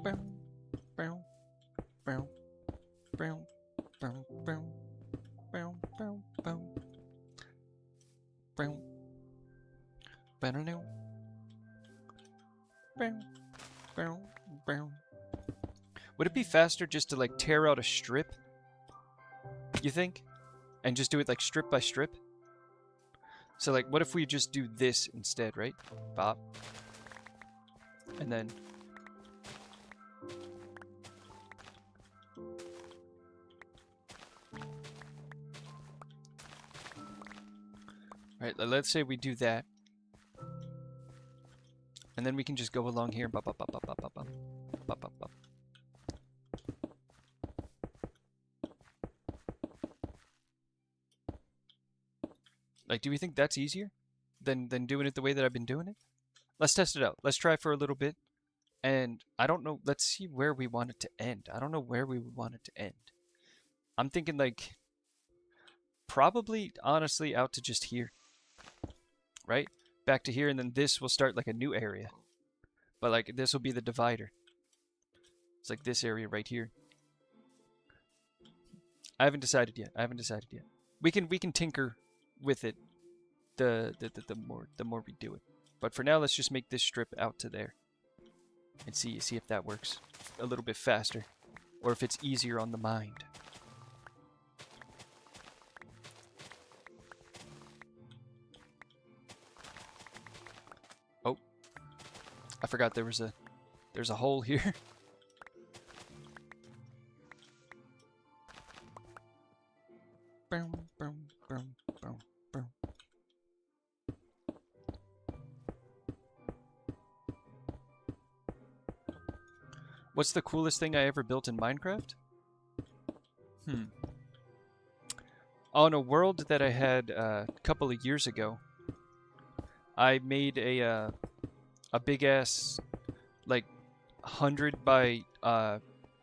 Boom. Boom. Boom. Boom. Boom. Boom. Boom. Boom. Boom. Boom. Boom. Boom. Boom. Boom. Would it be faster just to like tear out a strip? You think? And just do it like strip by strip? So like what if we just do this instead, right? Bop. And then Alright, let's say we do that. And then we can just go along here. Bop, bop, bop, bop, bop, bop, bop. Bop, bop, bop. Like, do we think that's easier than doing it the way that I've been doing it? Let's test it out. Let's try for a little bit. And I don't know. Let's see where we want it to end. I don't know where we would want it to end. I'm thinking like probably honestly out to just here. Right? Back to here, and then this will start like a new area. But like this will be the divider. It's like this area right here. I haven't decided yet. We can tinker with it the more we do it. But for now, let's just make this strip out to there. And see if that works a little bit faster. Or if it's easier on the mind. Oh. I forgot there's a hole here. Boom, boom, boom, boom, boom. What's the coolest thing I ever built in Minecraft? On a world that I had a couple of years ago, I made a big ass like 100 by I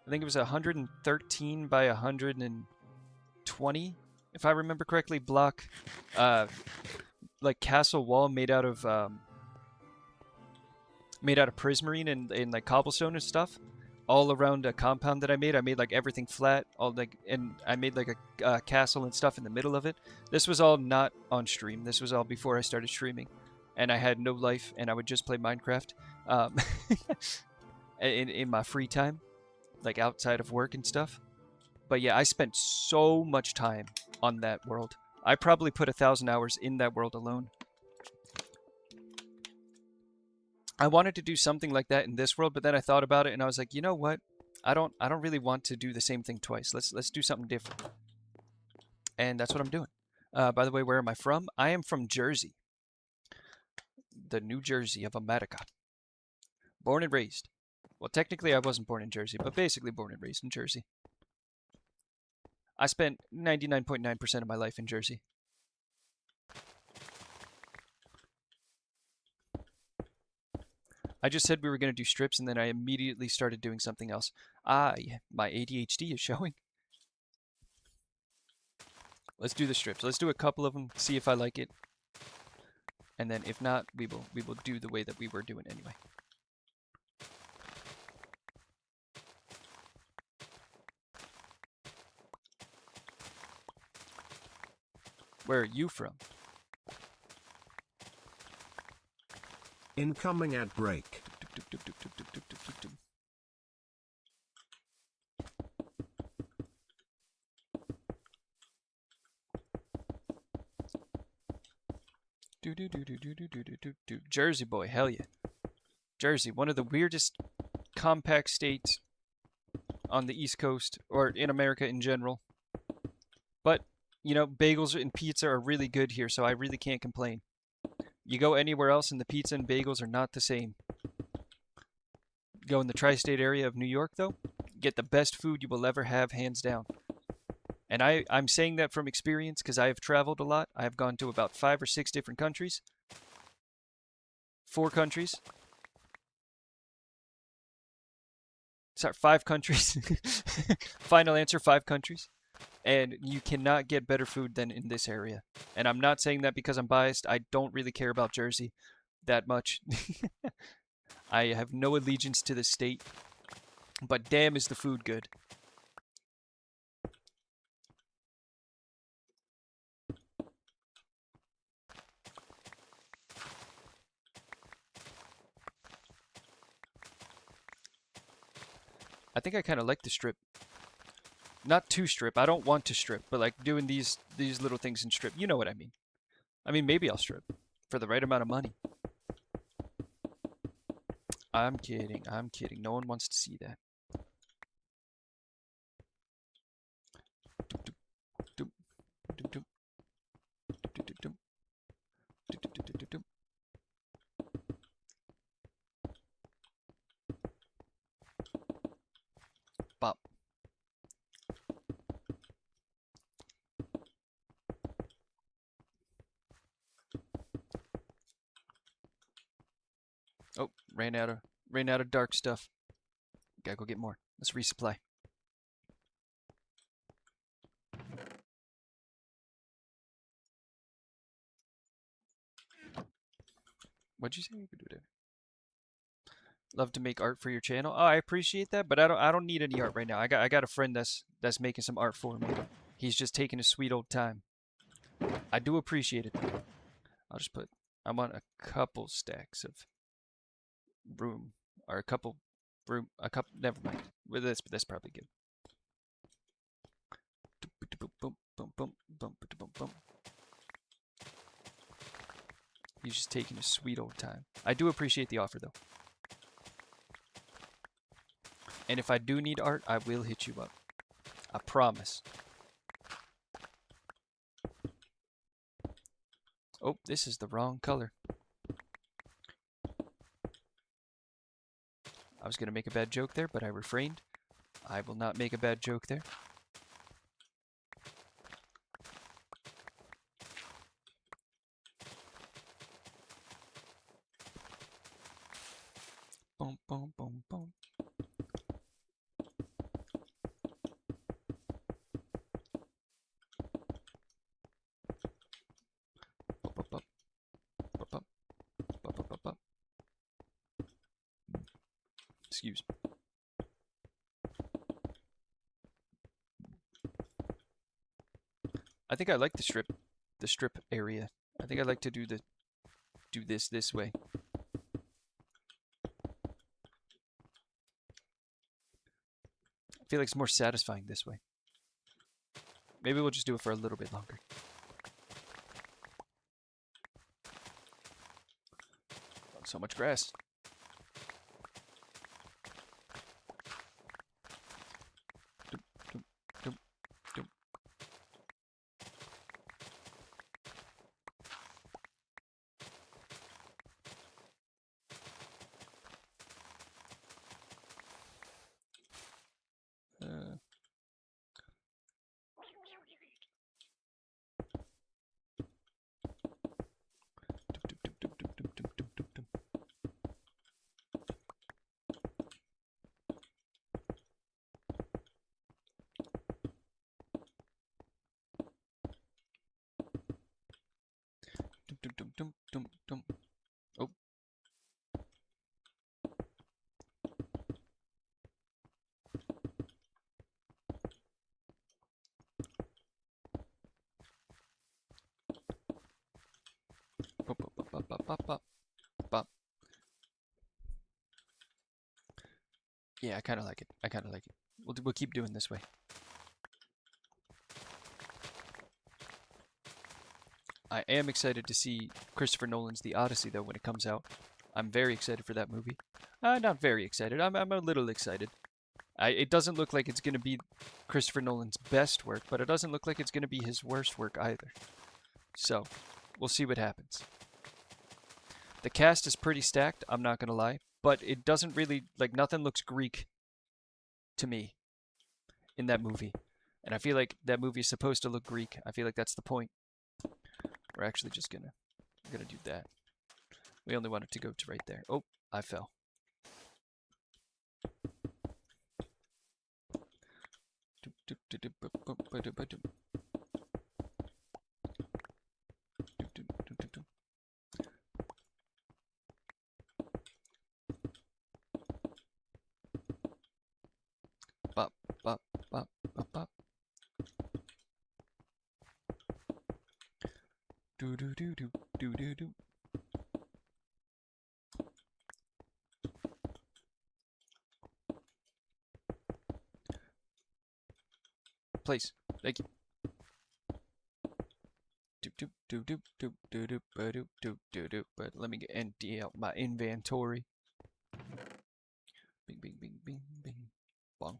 think it was 113 by 120, if I remember correctly, block like castle wall made out of prismarine and like cobblestone and stuff, all around a compound that I made. I made like everything flat, all like, and I made like a castle and stuff in the middle of it. This was all not on stream. This was all before I started streaming, and I had no life, and I would just play Minecraft in my free time, like outside of work and stuff. But yeah, I spent so much time on that world. I probably put 1,000 hours in that world alone. I wanted to do something like that in this world, but then I thought about it and I was like, you know what? I don't really want to do the same thing twice. Let's do something different. And that's what I'm doing. By the way, where am I from? I am from Jersey. The New Jersey of America. Born and raised. Well, technically I wasn't born in Jersey, but basically born and raised in Jersey. I spent 99.9% of my life in Jersey. I just said we were going to do strips, and then I immediately started doing something else. Yeah, my ADHD is showing. Let's do the strips. Let's do a couple of them, see if I like it. And then if not, we will do the way that we were doing anyway. Where are you from? Incoming at break. Do do do do do do do do do do. Jersey boy, hell yeah. Jersey, one of the weirdest compact states on the East Coast or in America in general. But, you know, bagels and pizza are really good here, so I really can't complain. You go anywhere else and the pizza and bagels are not the same. Go in the tri-state area of New York though, get the best food you will ever have, hands down. And I'm saying that from experience because I have traveled a lot. I have gone to about 5 or 6 different countries. 4 countries. Sorry, 5 countries. Final answer, 5 countries. And you cannot get better food than in this area. And I'm not saying that because I'm biased. I don't really care about Jersey that much. I have no allegiance to the state. But damn is the food good. I think I kind of like the strip. Not to strip. I don't want to strip, but like doing these little things in strip. You know what I mean. I mean, maybe I'll strip for the right amount of money. I'm kidding. I'm kidding. No one wants to see that. Bop. Oh, ran out of dark stuff. Gotta go get more. Let's resupply. What'd you say you could do there? Love to make art for your channel. Oh, I appreciate that, but I don't need any art right now. I got a friend that's making some art for me. He's just taking his sweet old time. I do appreciate it. I'll just put I want a couple stacks of room or a couple never mind. With this, but that's probably good. He's just taking his sweet old time. I do appreciate the offer though. And if I do need art, I will hit you up. I promise. Oh, this is the wrong color. I was going to make a bad joke there, but I refrained. I will not make a bad joke there. Boom, boom, boom, boom. Excuse me. I think I like the strip area. I think I like to do this way. I feel like it's more satisfying this way. Maybe we'll just do it for a little bit longer. So much grass. Oh. Bop, bop, bop, bop, bop, bop, bop. Yeah, I kind of like it. I kind of like it. We'll keep doing this way. I am excited to see Christopher Nolan's The Odyssey, though, when it comes out. I'm very excited for that movie. Not very excited. I'm a little excited. It doesn't look like it's going to be Christopher Nolan's best work, but it doesn't look like it's going to be his worst work either. So, we'll see what happens. The cast is pretty stacked, I'm not going to lie, but it doesn't really, like, nothing looks Greek to me in that movie. And I feel like that movie is supposed to look Greek. I feel like that's the point. We're actually just gonna do that. We only want it to go to right there. Oh, I fell. Bop, bop, bop, bop, bop. Do do do do do do do. Please, thank you. Do do do do do do do do do do do. But let me get empty out my inventory. Bing bing bing bing bing. Bong.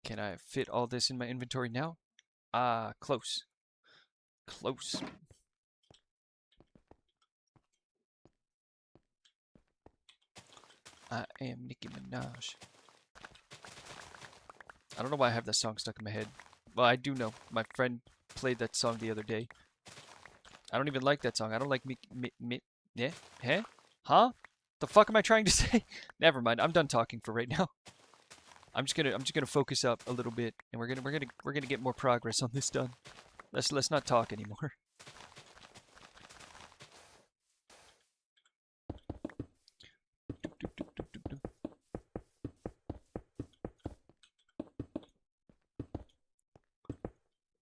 Can I fit all this in my inventory now? Ah, close. Close. I am Nicki Minaj. I don't know why I have that song stuck in my head. Well, I do know. My friend played that song the other day. I don't even like that song. I don't like yeah? Huh? Huh? The fuck am I trying to say? Never mind. I'm done talking for right now. I'm just gonna focus up a little bit, and we're gonna get more progress on this done. Let's not talk anymore.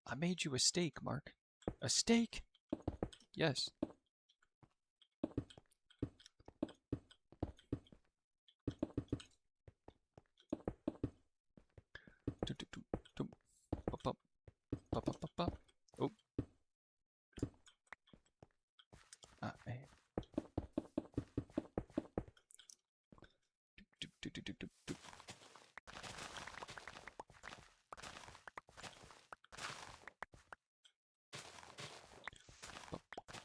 I made you a steak, Mark. A steak? Yes. Oh.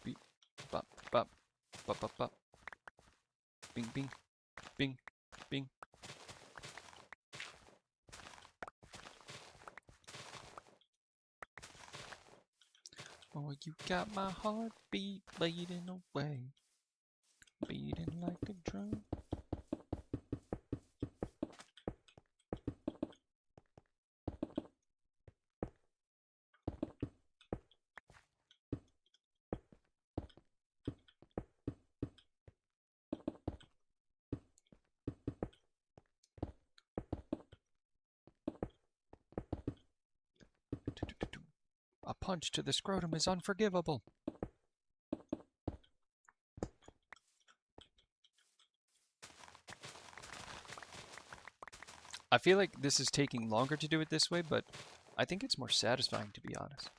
Beep. Bop. Bop. Bop. Bop. Bop. Bing. Bing. Bing. Bing. Oh, you got my heartbeat bleeding away, beating like a drum. A punch to the scrotum is unforgivable. I feel like this is taking longer to do it this way, but I think it's more satisfying, to be honest.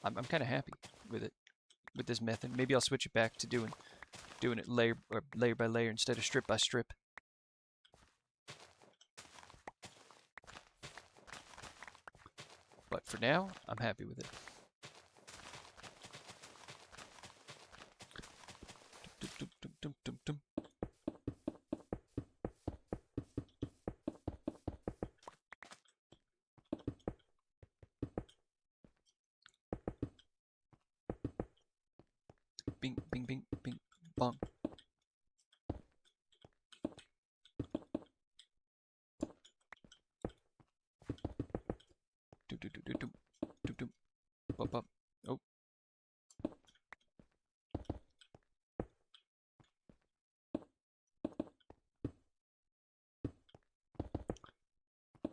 I'm kind of happy with it, with this method. Maybe I'll switch it back to doing it layer by layer instead of strip by strip. But for now, I'm happy with it. Bing, bing, bing, bing, bong. Do do do do do do do. Bop bop. Oh.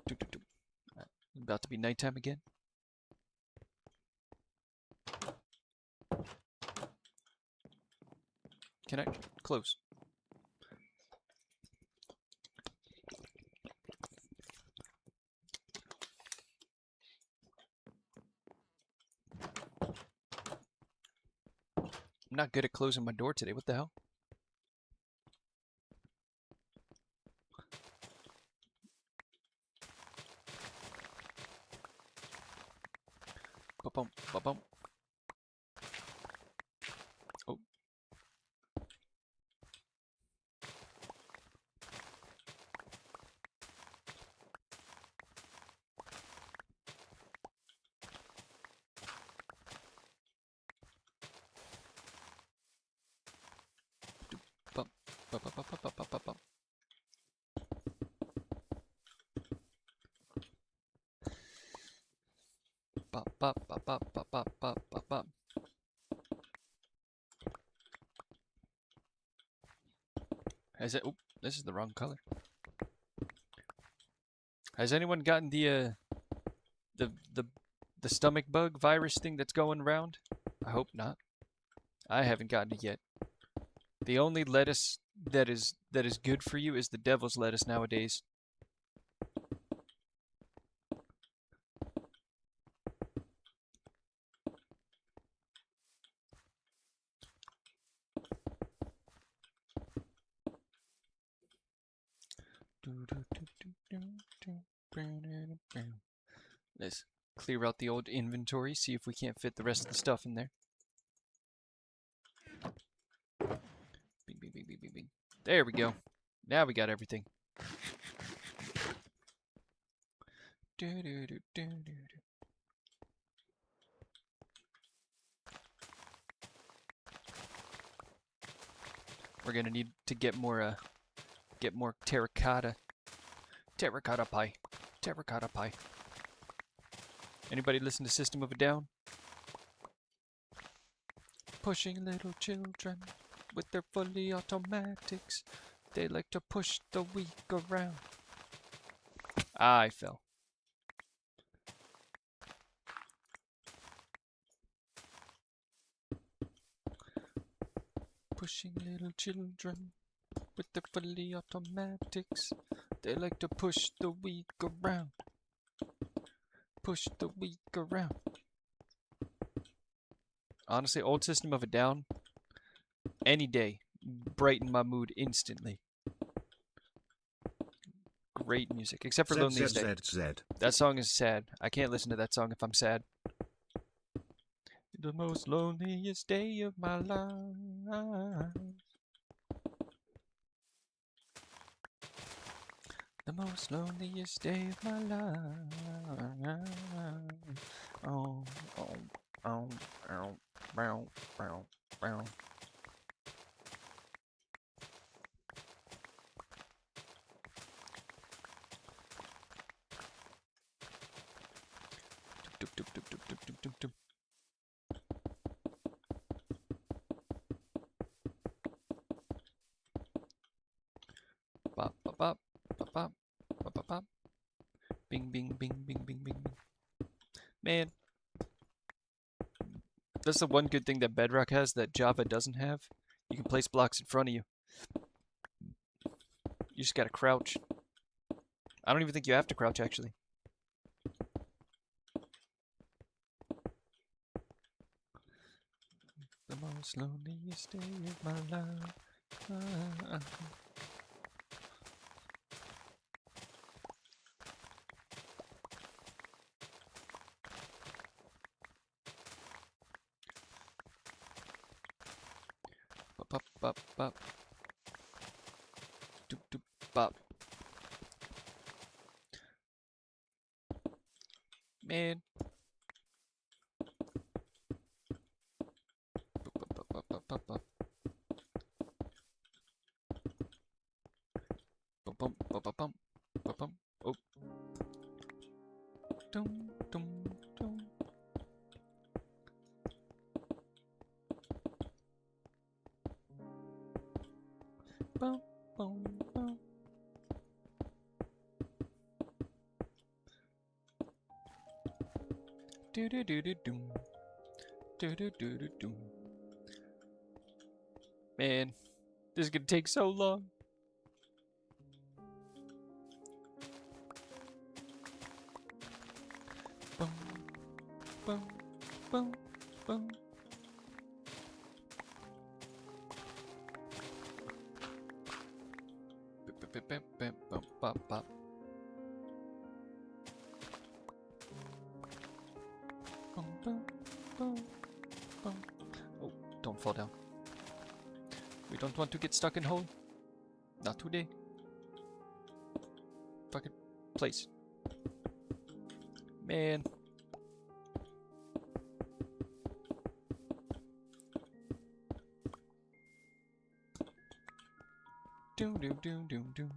Do do do. About to be nighttime again. Can I close? I'm not good at closing my door today. What the hell? Ba-bum, ba-bum. Oh. Bum, ba-ba-ba-ba-ba-ba-bum. Ba-ba-ba-ba-ba-ba-ba-ba. Has it? Oh, this is the wrong color. Has anyone gotten the the the stomach bug virus thing that's going around? I hope not. I haven't gotten it yet. The only lettuce that is good for you is the devil's lettuce nowadays. Let's clear out the old inventory, see if we can't fit the rest of the stuff in there. Bing, bing, bing, bing, bing, bing. There we go. Now we got everything. We're gonna need to get more terracotta pie. Terracotta pie. Anybody listen to System of a Down? Pushing little children with their fully automatics. They like to push the weak around. I fell. Pushing little children with their fully automatics. They like to push the weak around. Push the weak around. Honestly, old System of a Down, any day, brighten my mood instantly. Great music, except for Loneliest Day. That song is sad. I can't listen to that song if I'm sad. The most loneliest day of my life. The most loneliest day of my life. Oh, oh, oh, oh, brown, brown, brown. Doop, doop, doop, doop, doop, doop, doop, doop. Bop, bop, bop, bop, bop, bop, bop, bop. Bing, bing, bing, bing, bing, bing. Man, that's the one good thing that Bedrock has that Java doesn't have. You can place blocks in front of you. You just gotta crouch. I don't even think you have to crouch, actually. The most loneliest day of my life. Bop, bop, bop, bop. Doop, doop, bop. Man. Bop, bop, bop, bop, bop, bop. Bum, bum, bum, bum, bum, bum, bum. Oh. Dum, dum, dum. Bum, bum, bum. Do do do do doom. Do do do do doom. Man, this is gonna take so long. Bum, bum, bum, bum. Oh, don't fall down. We don't want to get stuck in hole. Not today. Fucking place. Man. Doom doom doom doom doom.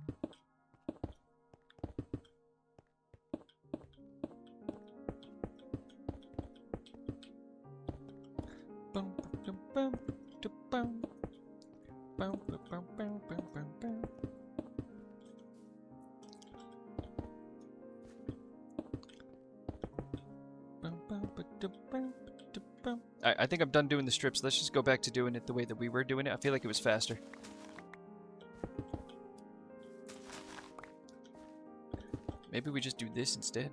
Bum bum bum bum bum bum bum bum bum bum. I think I'm done doing the strips. Let's just go back to doing it the way that we were doing it. I feel like it was faster. Maybe we just do this instead.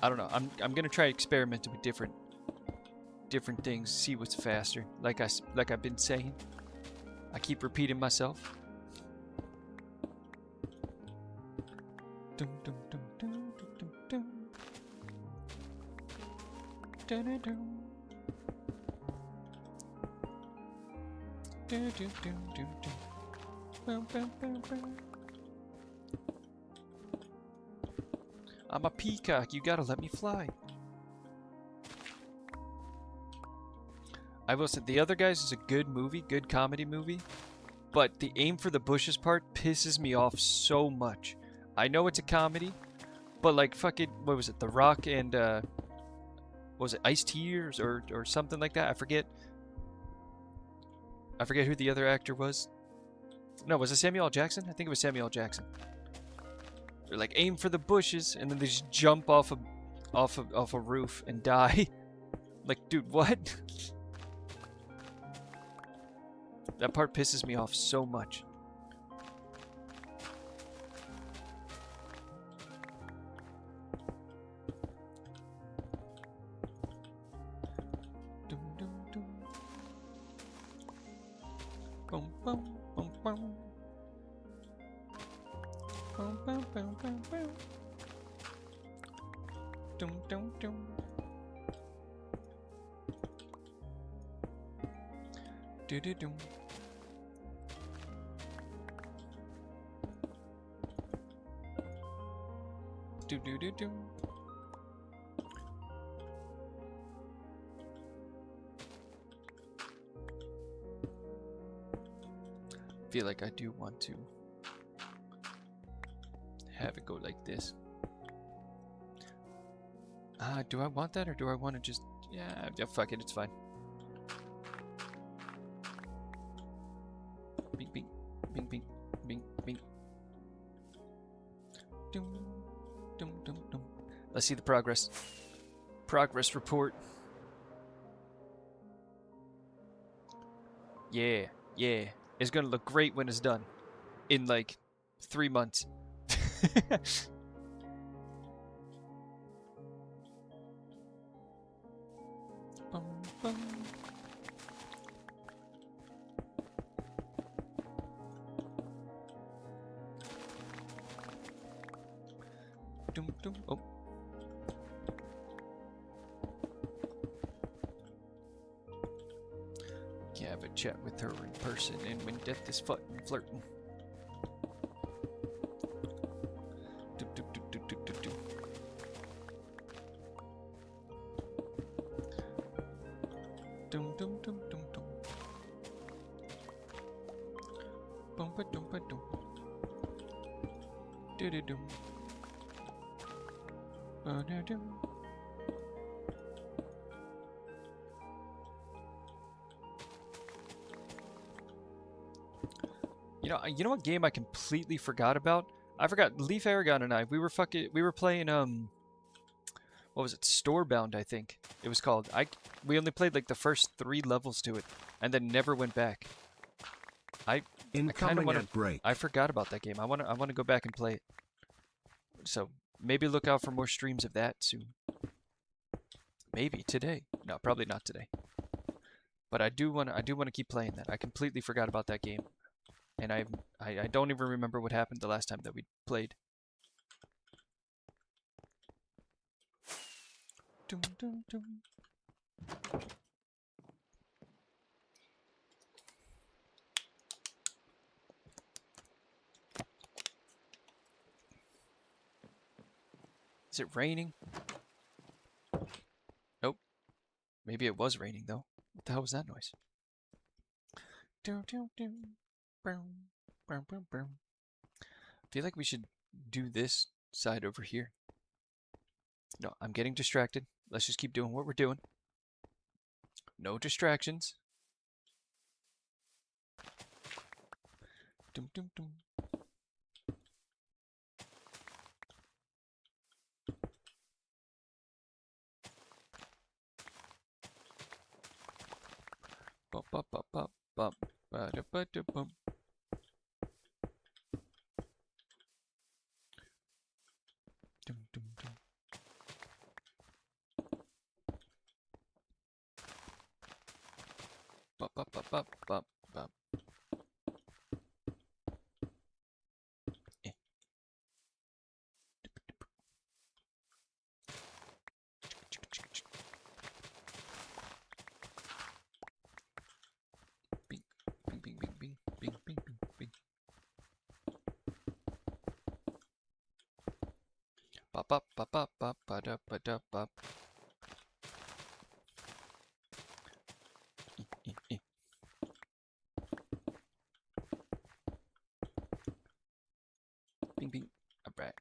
I don't know. I'm gonna try experimenting with different things. See what's faster. Like I've been saying. I keep repeating myself. Dum dum dum dum dum dum. Dun dun dun. Dun dun dun dun dun. Bum bum bum bum. I'm a peacock, you gotta let me fly. I will say, The Other Guys is a good movie, good comedy movie, but the aim for the bushes part pisses me off so much. I know it's a comedy, but like fucking, what was it, The Rock and, what was it, Ice-T or something like that? I forget who the other actor was. No, was it Samuel L. Jackson? I think it was Samuel L. Jackson. They're like, aim for the bushes, and then they just jump off a roof and die. Like, dude, what? That part pisses me off so much. Dum dum dum. Bum bum bum bum. Bum, bum, bum, bum, bum. Dum, dum, dum. Do do dum. Do do do dum. Feel like I do want to have it go like this. Do I want that, or do I want to just... Yeah, fuck it, it's fine. Bing, bing, bing, bing, bing, bing. Dum, dum, dum, dum. Let's see the progress. Progress report. Yeah, yeah. It's gonna look great when it's done. In like 3 months. Bum, bum. Dum, dum. Oh. Can have a chat with her in person, and when death is flirting. Dum dum dum dum dum. Bum ba dum ba dum. Do do dum. Ba da dum. You know what game I completely forgot about? I forgot. Leaf Aragon and I, we were playing what was it? Storebound, I think it was called. We only played like the first 3 levels to it, and then never went back. I kind of want to. I forgot about that game. I want to go back and play it. So maybe look out for more streams of that soon. Maybe today. No, probably not today. But I do want to keep playing that. I completely forgot about that game. and I don't even remember what happened the last time that we played. Dum, dum, dum. Is it raining? Nope. Maybe it was raining though. What the hell was that noise? Dum, dum, dum. Boom, boom, boom, boom. I feel like we should do this side over here. No, I'm getting distracted. Let's just keep doing what we're doing. No distractions. Dum, dum, dum. Bum, bum, bum, bum, bum. Ba-da-ba-da-bum. Dum, dum, dum. Bum, bum, bum, bum, bum, bum. Eh. Bing, bing, bing, bing, bing, bing, bing, bing, bing. Bop, bop, bop, bop, bop, ba-da-ba-da-bop. Eh, eh, eh. Bing, bing. Alright.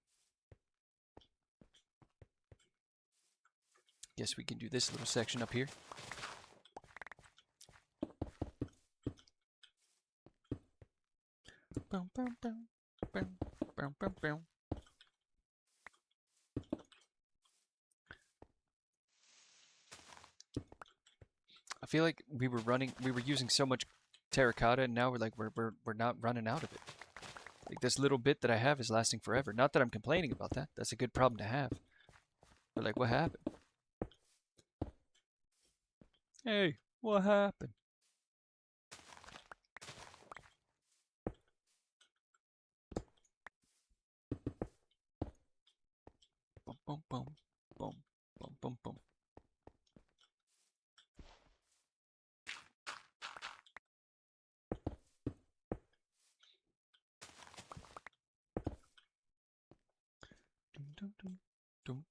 Guess we can do this little section up here. Boom, boom, boom, boom, boom, boom, boom. I feel like we were using so much terracotta, and now we're not running out of it. Like this little bit that I have is lasting forever. Not that I'm complaining about that. That's a good problem to have. But like, what happened? Hey, what happened? Boom, boom, boom, boom, boom, boom, boom. Dum, dum, dum, dum.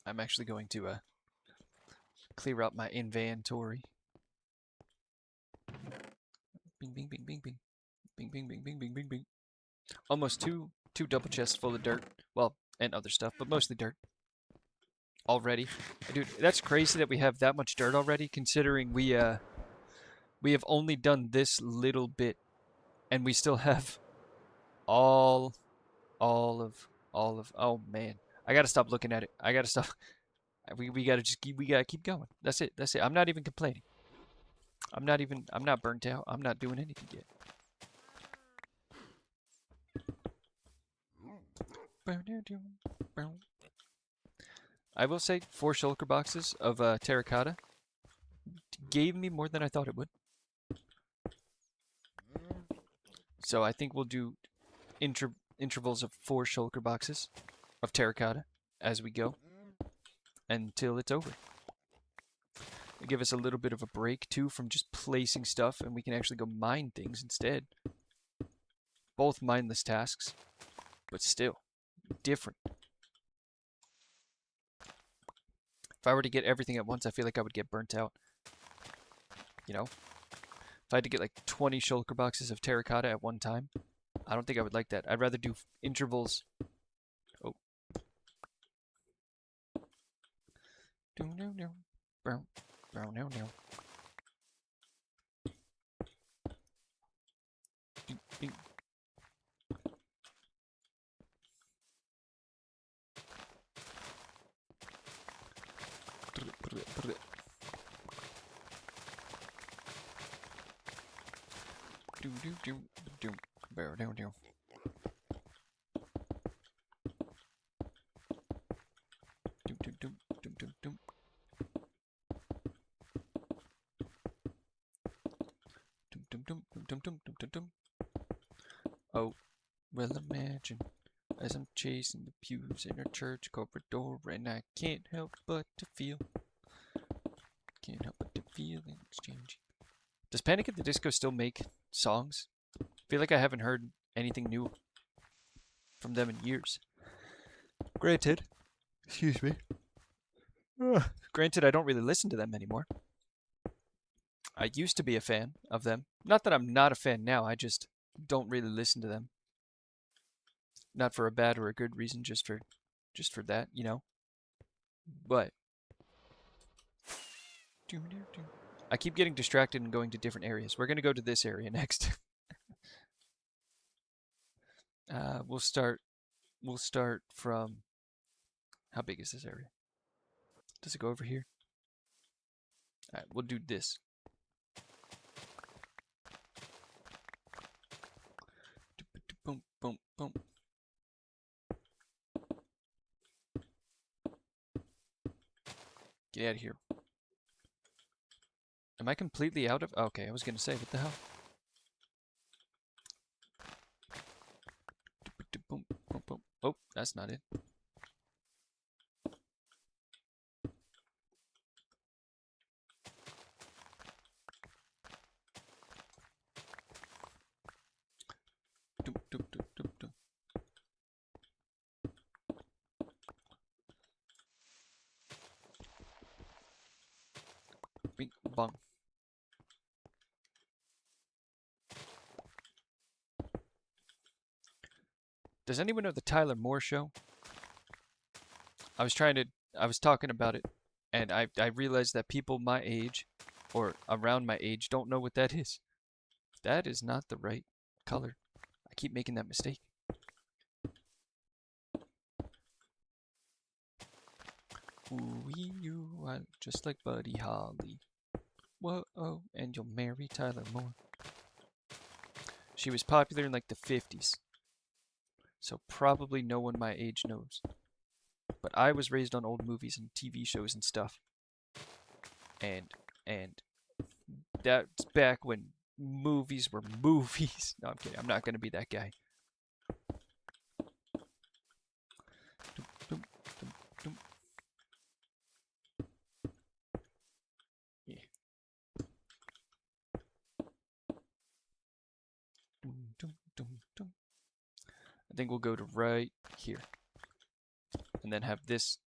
I'm actually going to clear out my inventory. Bing, bing, bing, bing, bing, bing, bing, bing, bing, bing, bing, bing. Almost two double chests full of dirt. Well, and other stuff, but mostly dirt. Already, dude, that's crazy that we have that much dirt already. Considering we have only done this little bit, and we still have all all of. Oh man, I gotta stop looking at it. I gotta stop. We gotta we gotta keep going. That's it. That's it. I'm not even complaining. I'm not burnt out. I'm not doing anything yet. I will say 4 shulker boxes of terracotta gave me more than I thought it would. So I think we'll do intervals of 4 shulker boxes of terracotta as we go until it's over. It'll give us a little bit of a break too from just placing stuff, and we can actually go mine things instead. Both mindless tasks, but still different. If I were to get everything at once, I feel like I would get burnt out. You know? If I had to get like 20 shulker boxes of terracotta at one time, I don't think I would like that. I'd rather do intervals. Oh. No. Brown. Brown, no. Bing. Oh, well, imagine as I'm chasing the pews in our church corridor, and I can't help but to feel an exchange. Does Panic at the Disco still make songs? I feel like I haven't heard anything new from them in years. Granted, excuse me. Granted, I don't really listen to them anymore. I used to be a fan of them. Not that I'm not a fan now, I just don't really listen to them. Not for a bad or a good reason, just for that, you know. But I keep getting distracted and going to different areas. We're gonna go to this area next. We'll start from, how big is this area? Does it go over here? Alright, we'll do this. Boom, boom, boom. Get out of here. Am I completely out of? Okay, I was gonna say, what the hell? Boom, boom, boom. Oh, that's not it. Doom, doom, doom, doom, doom. Bing, bong. Does anyone know the Tyler Moore Show? I was talking about it, and I realized that people my age, or around my age, don't know what that is. That is not the right color. I keep making that mistake. Ooh, I just like Buddy Holly. Whoa, and you'll marry Tyler Moore. She was popular in like the 50s. So probably no one my age knows. But I was raised on old movies and TV shows and stuff. And that's back when movies were movies. No, I'm kidding. I'm not going to be that guy. Yeah. I think we'll go to right here. And then have this.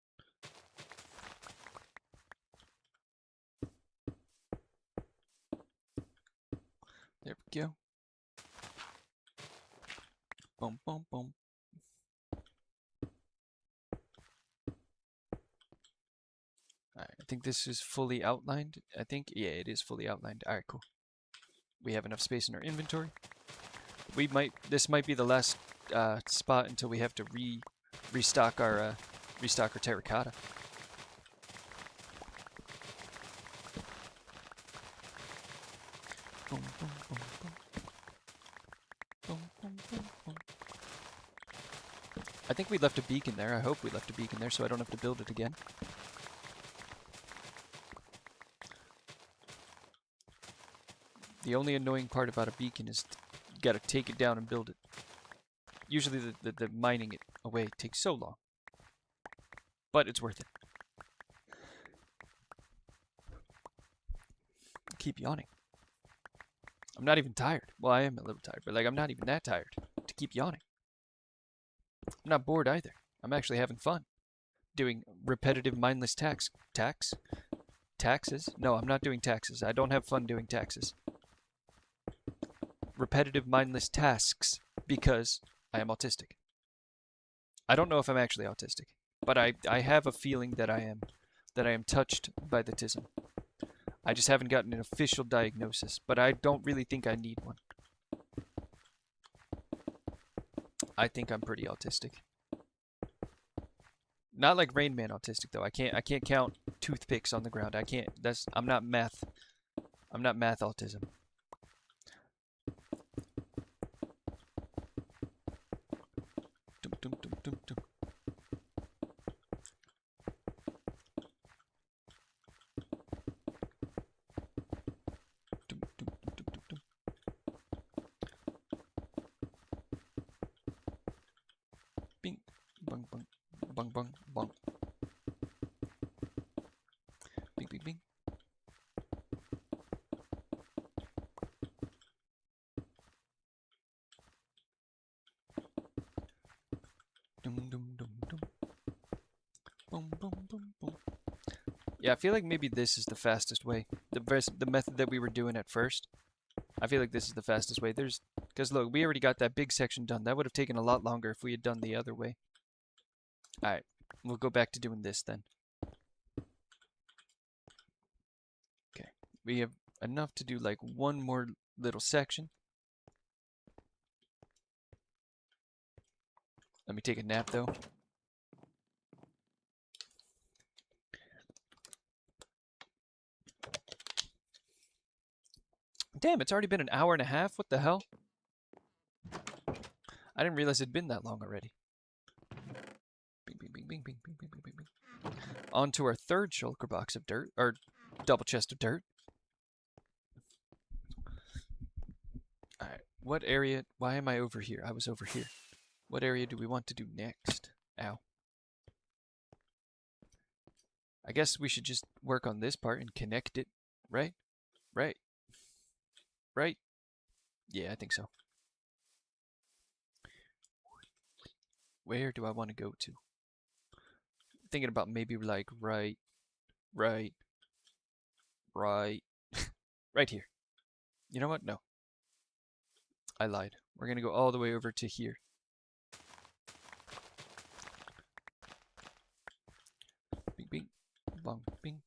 There we go. Boom, boom, boom. Alright, I think this is fully outlined. I think, yeah, it is fully outlined. Alright, cool. We have enough space in our inventory. This might be the last spot until we have to restock our terracotta. Boom, boom, boom, boom. Boom, boom, boom, boom. I think we left a beacon there. I hope we left a beacon there so I don't have to build it again. The only annoying part about a beacon is you gotta take it down and build it. Usually the mining it away takes so long. But it's worth it. I keep yawning. I'm not even tired. Well, I am a little tired, but like I'm not even that tired to keep yawning. I'm not bored either. I'm actually having fun doing repetitive mindless taxes? No, I'm not doing taxes. I don't have fun doing taxes. Repetitive mindless tasks because I am autistic. I don't know if I'm actually autistic, but I have a feeling that I am touched by the tism. I just haven't gotten an official diagnosis, but I don't really think I need one. I think I'm pretty autistic. Not like Rain Man autistic though. I can't count toothpicks on the ground. I'm not math autism. bung, bung, bung, bung, bung. Bing, bing, bing. Dum, dum, dum, dum. Boom, boom, boom, boom. Yeah, I feel like maybe this is the fastest way. The method that we were doing at first. I feel like this is the fastest way. Because look, we already got that big section done. That would have taken a lot longer if we had done the other way. All right, we'll go back to doing this then. Okay, we have enough to do like one more little section. Let me take a nap though. Damn, it's already been an hour and a half. What the hell? I didn't realize it'd been that long already. Bing, bing, bing, bing, bing, bing, bing, bing, bing, bing. On to our third shulker box of dirt, or double chest of dirt. Alright, what area? Why am I over here? I was over here. What area do we want to do next? Ow. I guess we should just work on this part and connect it, right? Right. Right? Yeah, I think so. Where do I want to go to? Thinking about maybe like right, right, right, right here. You know what? No. I lied. We're gonna go all the way over to here. Bing, bing, bong, bing,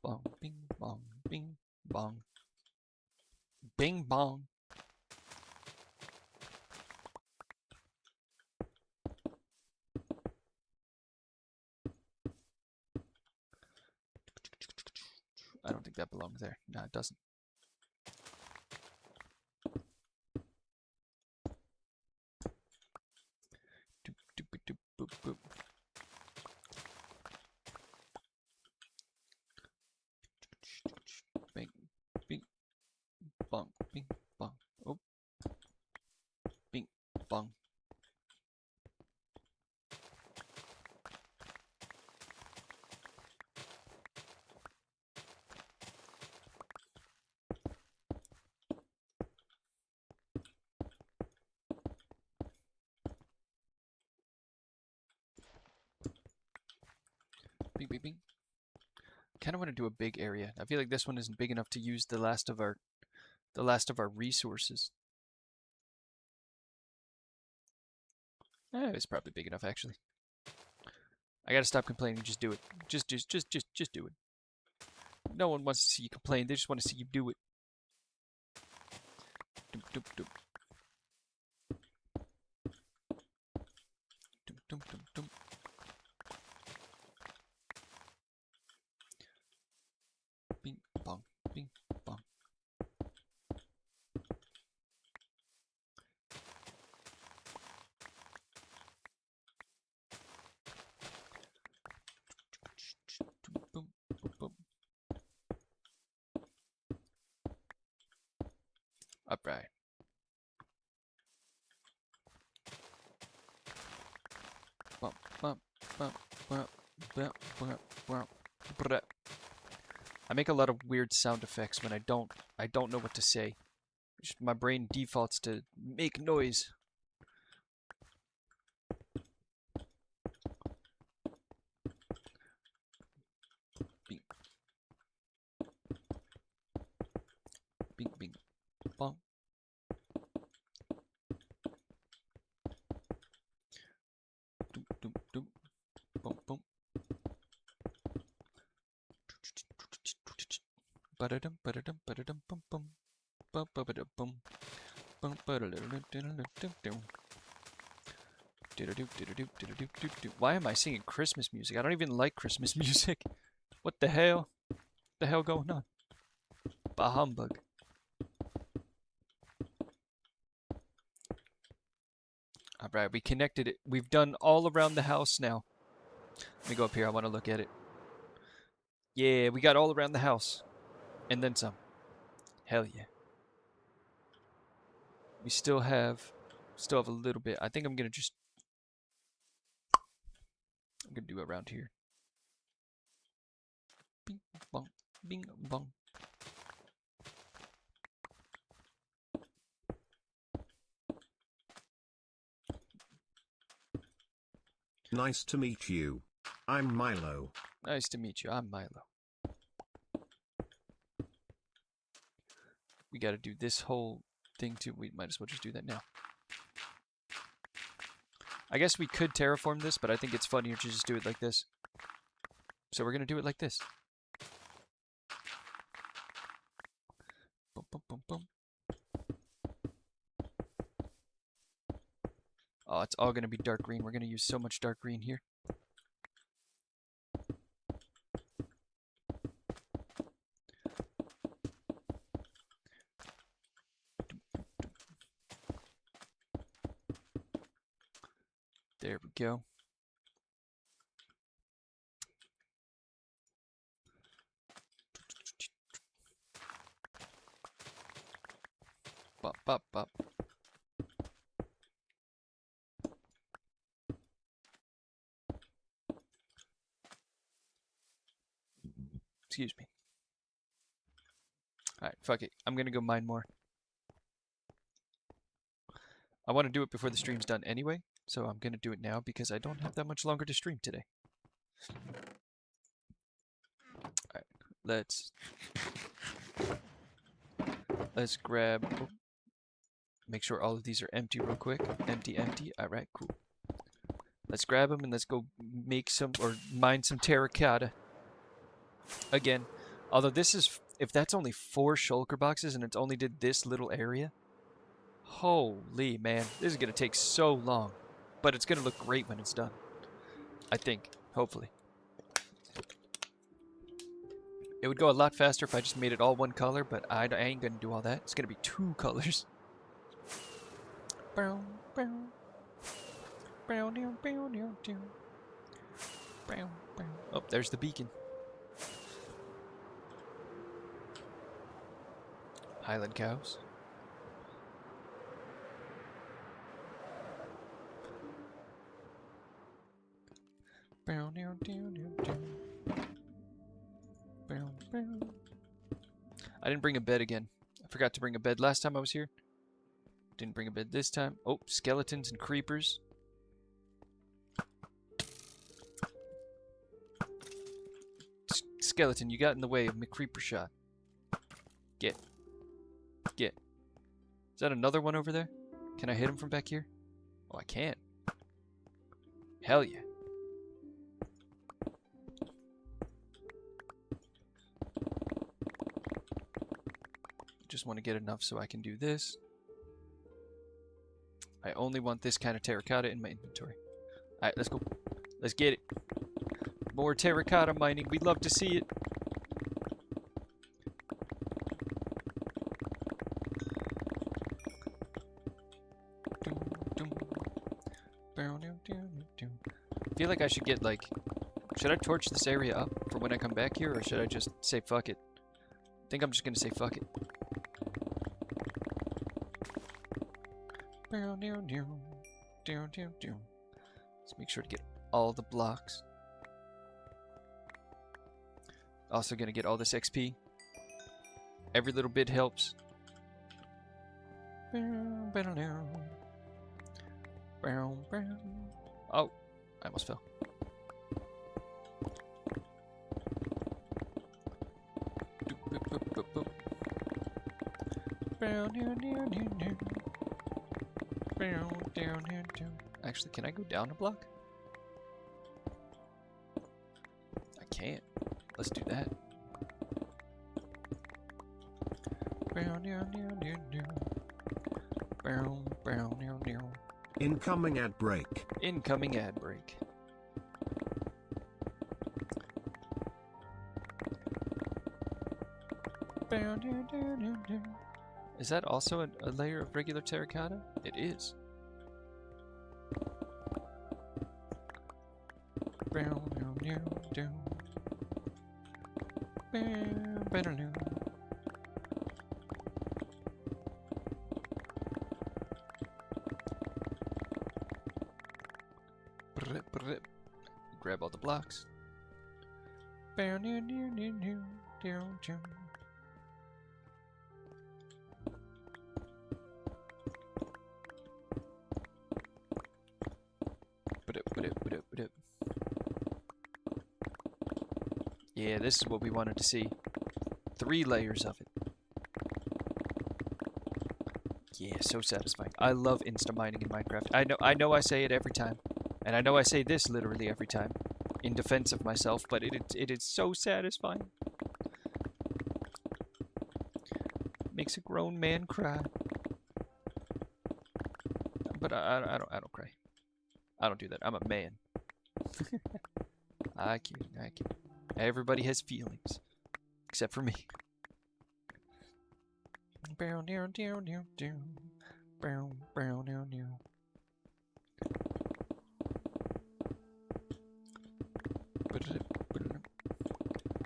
bong, bing, bong, bing, bong, bing, bong. I don't think that belongs there. No, it doesn't. Doop, doop, doop, boop, boop. Bing, bing, bong, bing, bong. Oh, bing, bong. Bing, bing, bing. Kind of want to do a big area. I feel like this one isn't big enough to use the last of our resources. It's probably big enough actually. I gotta stop complaining. Just do it. Just do it. No one wants to see you complain. They just want to see you do it. Doop, doop, doop. Doop, doop, doop, doop. Bing, bong, bing, bong. Boom, boom, boom. Upright. Bump, bump, bump, bump, bump, bump, bump, bump. I make a lot of weird sound effects when I don't know what to say. Just my brain defaults to make noise. Bing, bing, bing, bong. Doom, doom, doom, boom, boom. Ba-da-dum, ba-da-dum, ba-da-dum, bum, bum. Ba-ba-ba-da, bum. Bum, ba-da-da-da-da-da-da-da-da. Do-do-do-do-do-do-do-do-do. Why am I singing Christmas music? I don't even like Christmas music. What the hell? The hell going on? Bah humbug. Alright, we connected it. We've done all around the house now. Let me go up here. I want to look at it. Yeah, we got all around the house. And then some. Hell yeah. We still have a little bit. I think I'm gonna just I'm gonna do around here. Bing bong, bing bong. Nice to meet you. I'm Milo. Nice to meet you. I'm Milo. We gotta do this whole thing too. We might as well just do that now. I guess we could terraform this, but I think it's funnier to just do it like this. So we're gonna do it like this. Boom, boom, boom, boom. Oh, it's all gonna be dark green. We're gonna use so much dark green here. There we go. Bop, bop, bop. Excuse me. Alright, fuck it. I'm gonna go mine more. I want to do it before the stream's done anyway, so I'm gonna do it now because I don't have that much longer to stream today. Alright, let's grab... Oh, make sure all of these are empty real quick. Empty, empty. Alright, cool. Let's grab them and let's go make some, or mine some terracotta. Again, although this is, if that's only 4 shulker boxes and it's only did this little area, holy man, this is going to take so long. But it's going to look great when it's done. I think, hopefully. It would go a lot faster if I just made it all one color, but I ain't going to do all that. It's going to be 2 colors. Brown, brown. Brown, brown, brown, brown. Brown, brown. Oh, there's the beacon. Highland cows. Brown, brown, brown, brown. Brown, brown. I didn't bring a bed again. I forgot to bring a bed last time I was here. Didn't bring a bed this time. Oh, skeletons and creepers. Skeleton, you got in the way of my creeper shot. Get. Get. Is that another one over there? Can I hit him from back here? Oh, I can. Hell yeah. Just want to get enough so I can do this. I only want this kind of terracotta in my inventory. Alright, let's go. Let's get it. More terracotta mining. We'd love to see it. I feel like I should get like... Should I torch this area up for when I come back here, or should I just say fuck it? I think I'm just gonna say fuck it. Let's make sure to get all the blocks. Also gonna get all this XP. Every little bit helps. Oh, I almost fell. Actually, can I go down a block? I can't. Let's do that. Incoming ad break. Incoming ad break. Is that also a layer of regular terracotta? It is. Grab all the blocks. Yeah, this is what we wanted to see. 3 layers of it. Yeah, so satisfying. I love insta mining in Minecraft. I know I say it every time. And I know I say this literally every time in defense of myself, but it is so satisfying. Makes a grown man cry. But I don't cry. I don't do that. I'm a man. I can't. Everybody has feelings. Except for me.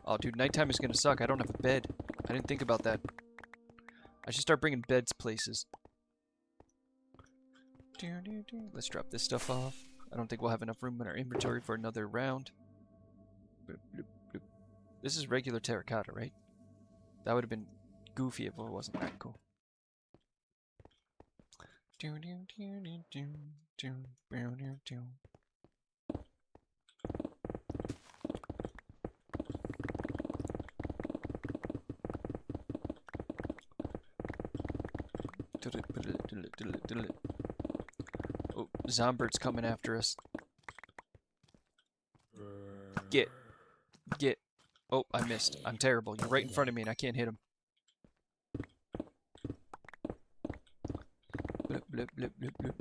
Oh, dude, nighttime is gonna suck. I don't have a bed. I didn't think about that. I should start bringing beds places. Let's drop this stuff off. I don't think we'll have enough room in our inventory for another round. This is regular terracotta, right? That would have been goofy if it wasn't that cool. Oh, Zombird's coming after us. Get. Oh, I missed. I'm terrible. You're right in front of me and I can't hit him. Blip, blip, blip, blip, blip.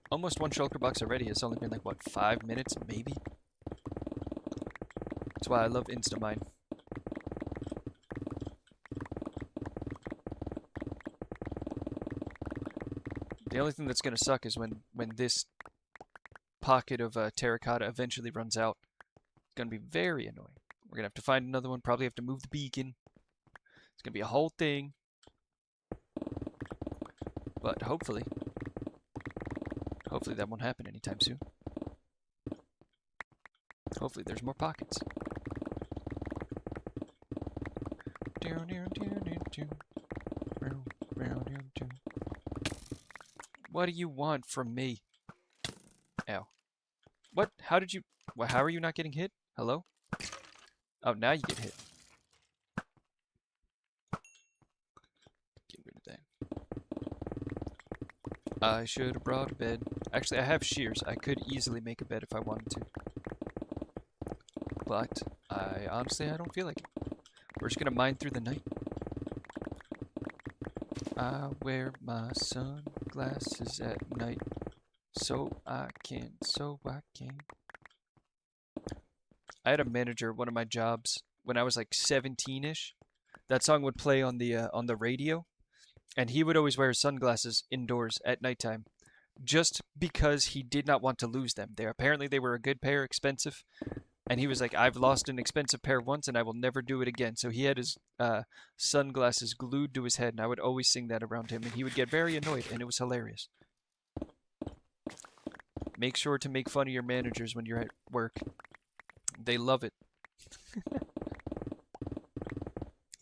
Almost 1 shulker box already. It's only been like, what, 5 minutes, maybe? That's why I love Instamine. The only thing that's going to suck is when this pocket of terracotta eventually runs out. It's going to be very annoying. We're going to have to find another one. Probably have to move the beacon. It's going to be a whole thing. But hopefully that won't happen anytime soon. Hopefully there's more pockets. What do you want from me? Ow. What? How did you... How are you not getting hit? Hello? Oh, now you get hit. Get rid of that. I should have brought a bed. Actually, I have shears. I could easily make a bed if I wanted to. But, honestly, I don't feel like it. We're just gonna mine through the night. I wear my sunglasses at night. So I can. I had a manager, one of my jobs, when I was like 17-ish. That song would play on the radio, and he would always wear his sunglasses indoors at nighttime, just because he did not want to lose them. Apparently they were a good pair, expensive, and he was like, I've lost an expensive pair once, and I will never do it again. So he had his sunglasses glued to his head, and I would always sing that around him, and he would get very annoyed, and it was hilarious. Make sure to make fun of your managers when you're at work. They love it.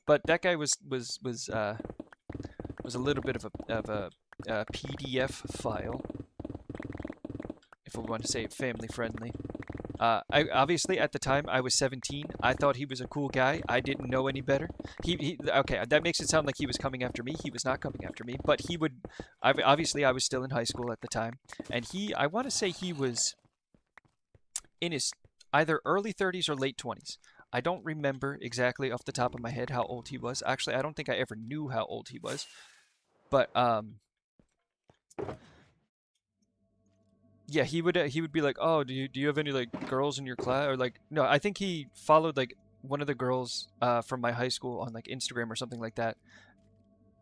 But that guy was a little bit of a PDF file, if we want to say it family friendly. I obviously at the time I was 17. I thought he was a cool guy. I didn't know any better. Okay, that makes it sound like he was coming after me. He was not coming after me, but he would. Obviously, I was still in high school at the time, and I want to say he was in his either early 30s or late 20s. I don't remember exactly off the top of my head how old he was. Actually, I don't think I ever knew how old he was. But yeah, he would be like, "Oh, do you have any like girls in your class?" Or like, no, I think he followed like one of the girls from my high school on like Instagram or something like that.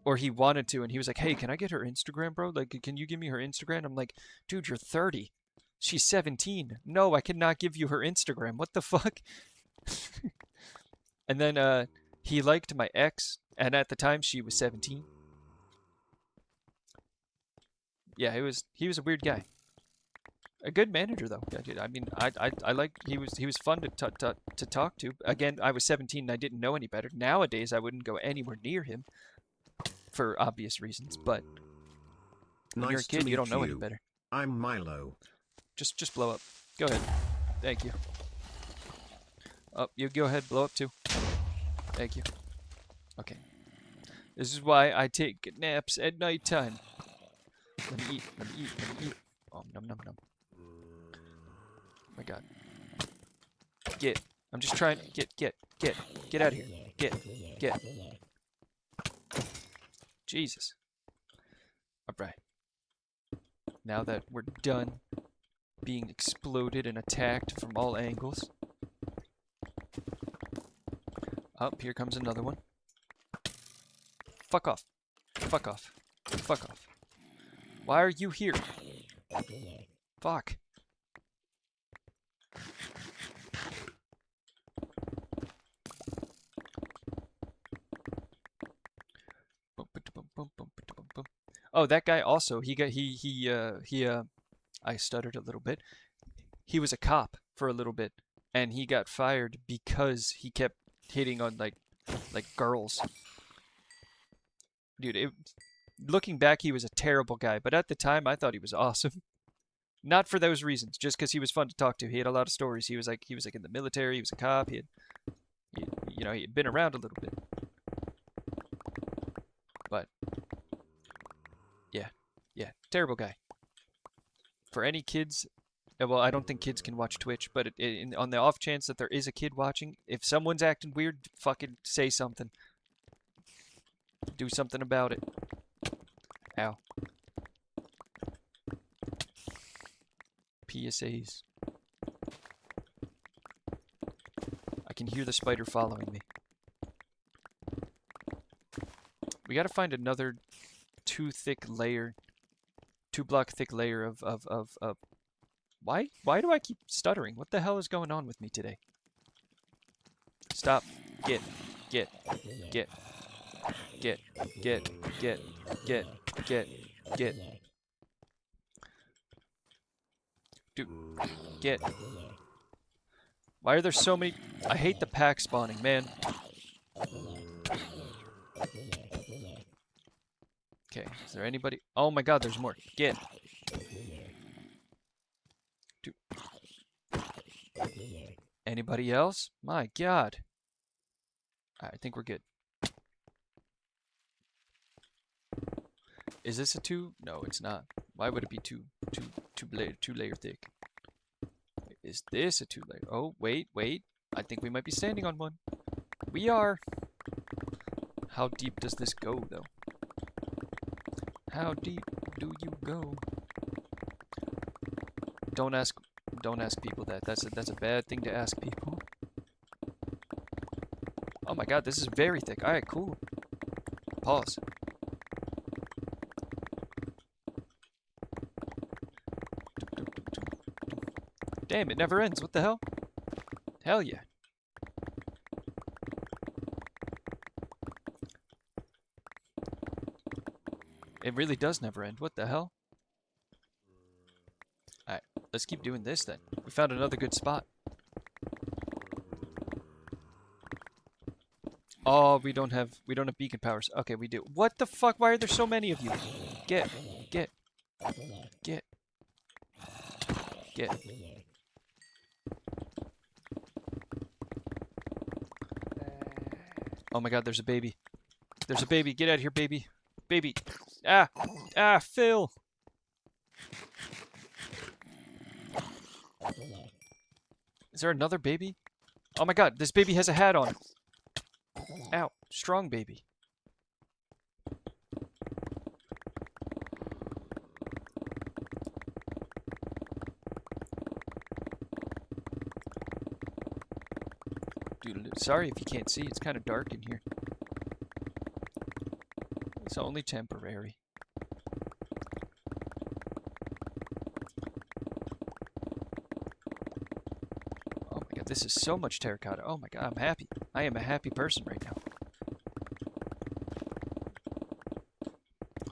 Or he wanted to, and he was like, "Hey, can I get her Instagram, bro? Like, can you give me her Instagram?" I'm like, "Dude, you're 30. She's 17. No, I cannot give you her Instagram. What the fuck?" And then he liked my ex, and at the time she was 17. Yeah, he was a weird guy. A good manager though. Yeah, dude, I mean, I like he was fun to talk to. Again, I was 17 and I didn't know any better. Nowadays, I wouldn't go anywhere near him for obvious reasons. But when you're a Nice to kid, you don't meet know any you. better. I'm Milo. Just blow up. Go ahead. Thank you. Oh, you go ahead, blow up too. Thank you. Okay. This is why I take naps at nighttime. Let me eat. Let me eat. Let me eat. Oh, num num num. Oh my God. Get. I'm just trying. Get out of here. Get. Jesus. All right. Now that we're done being exploded and attacked from all angles. Up, here comes another one. Fuck off. Fuck off. Fuck off. Why are you here? Fuck. Oh, that guy also, I stuttered a little bit. He was a cop for a little bit, and he got fired because he kept hitting on like girls. Dude, looking back, he was a terrible guy, but at the time, I thought he was awesome. Not for those reasons, just because he was fun to talk to. He had a lot of stories. He was like in the military. He was a cop. He had been around a little bit. But yeah, terrible guy. For any kids, well, I don't think kids can watch Twitch, but on the off chance that there is a kid watching, if someone's acting weird, fucking say something. Do something about it. Ow. PSAs. I can hear the spider following me. We gotta find another 2-block thick layer of why do I keep stuttering? What the hell is going on with me today? Stop. Get. Dude, get. Why are there so many? I hate the pack spawning, man. Okay, is there anybody? Oh my God, there's more. Get. Dude. Anybody else? My God. I think we're good. Is this a 2? No, it's not. Why would it be two layer thick? Is this a 2 layer? Oh, wait. I think we might be standing on one. We are. How deep does this go, though? How deep do you go? Don't ask people that. That's a bad thing to ask people. Oh my God, this is very thick. All right, cool. Pause. Damn, it never ends. What the hell? Hell yeah. It really does never end. What the hell? Alright, let's keep doing this then. We found another good spot. Oh, we don't have beacon powers. Okay, we do. What the fuck? Why are there so many of you? Get. Oh my God, there's a baby. There's a baby. Get out of here, baby. Baby. Ah, Phil. Is there another baby? Oh my God, this baby has a hat on. Ow, strong baby. Dude, sorry if you can't see, it's kind of dark in here. It's only temporary. Oh my God, this is so much terracotta. Oh my God, I'm happy. I am a happy person right now.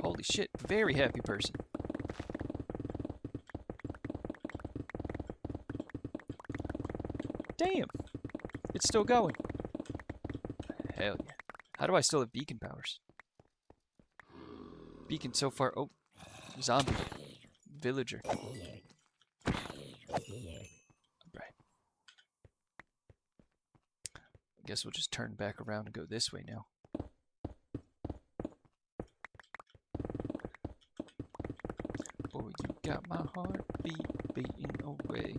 Holy shit, very happy person. Damn. It's still going. Hell yeah. How do I still have beacon powers? Beacon so far. Oh. Zombie. Villager. Right. I guess we'll just turn back around and go this way now. Oh, you got my heartbeat beating away.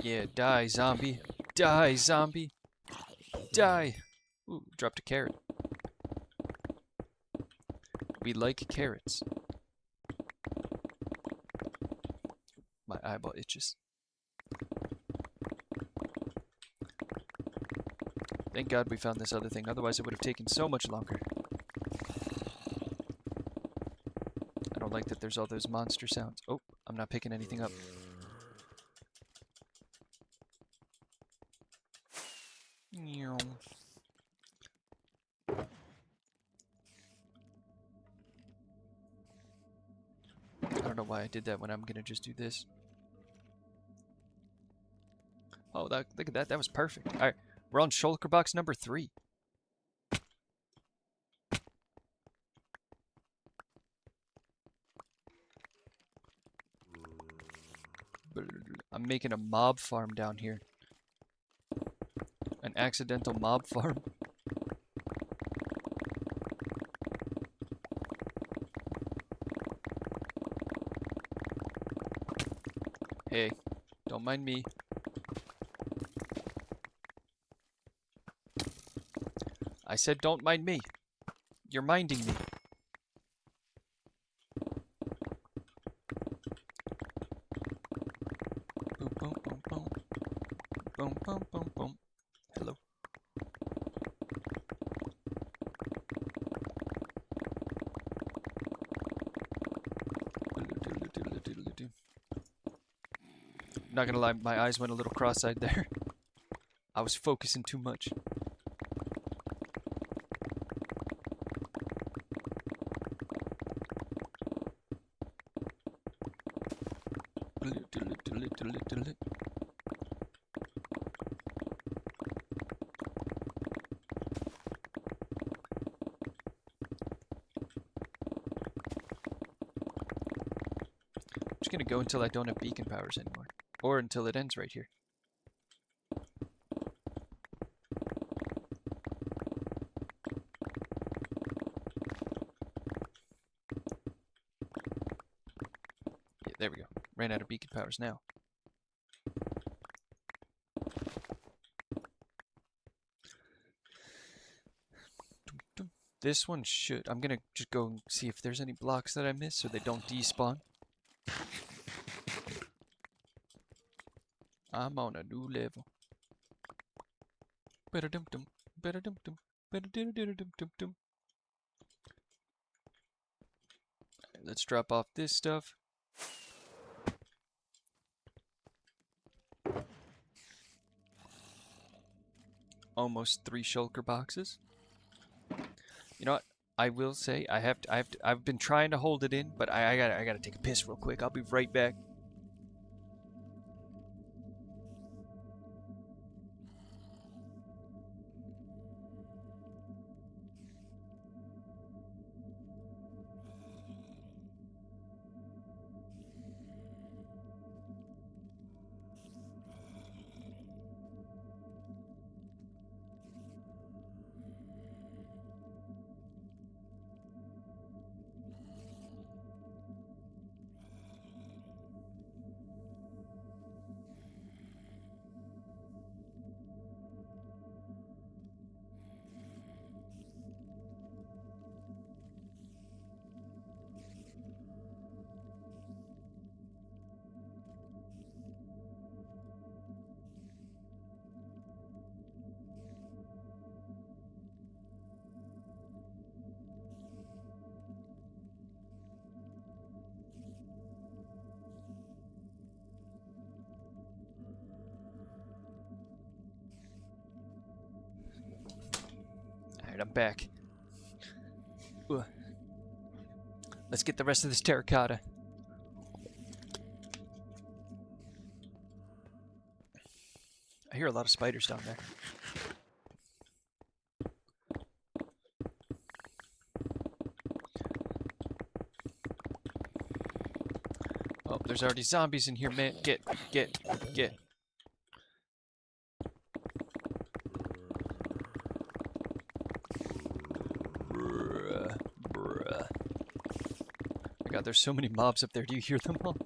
Yeah, die, zombie. Die, zombie. Die. Ooh, dropped a carrot. We like carrots. My eyeball itches. Thank God we found this other thing, otherwise it would have taken so much longer. I don't like that there's all those monster sounds. Oh, I'm not picking anything up. I don't know why I did that when I'm gonna just do this. Oh, look at that. That was perfect. All right, we're on shulker box number 3. I'm making a mob farm down here. An accidental mob farm. Hey, don't mind me. I said don't mind me. You're minding me. Boom, boom, boom, boom. Boom, boom, boom, boom. Hello. Not gonna lie, my eyes went a little cross-eyed there. I was focusing too much. I'm just gonna go until I don't have beacon powers anymore. Or until it ends right here. Yeah, there we go. Ran out of beacon powers now. This one should. I'm gonna just go and see if there's any blocks that I missed so they don't despawn. I'm on a new level. Ba-da-dum-dum, ba-da-dum-dum, ba-da-dum-dum-dum-dum. Let's drop off this stuff. Almost 3 shulker boxes. You know what? I will say I've been trying to hold it in, but I gotta take a piss real quick. I'll be right back. Alright, I'm back. Ugh. Let's get the rest of this terracotta. hear a lot of spiders down there. Oh, there's already zombies in here, man. Get. Bruh. My god, there's so many mobs up there. Do you hear them all?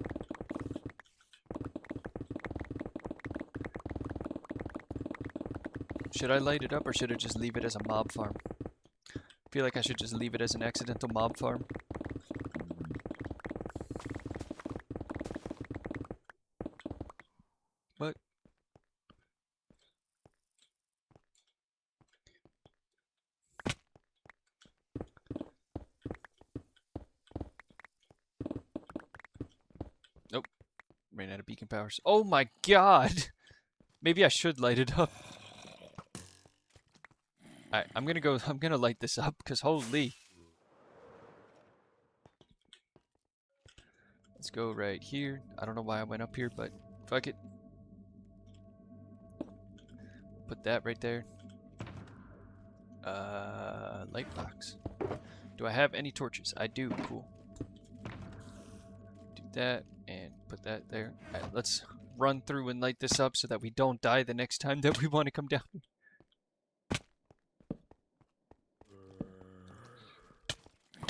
Should I light it up or should I just leave it as a mob farm? I feel like I should just leave it as an accidental mob farm. What? Nope. Ran out of beacon powers. Oh my god! Maybe I should light it up. Alright, I'm gonna light this up, because holy. Let's go right here. I don't know why I went up here, but fuck it. Put that right there. Light box. Do I have any torches? I do, cool. Do that, and put that there. Alright, let's run through and light this up so that we don't die the next time that we want to come down.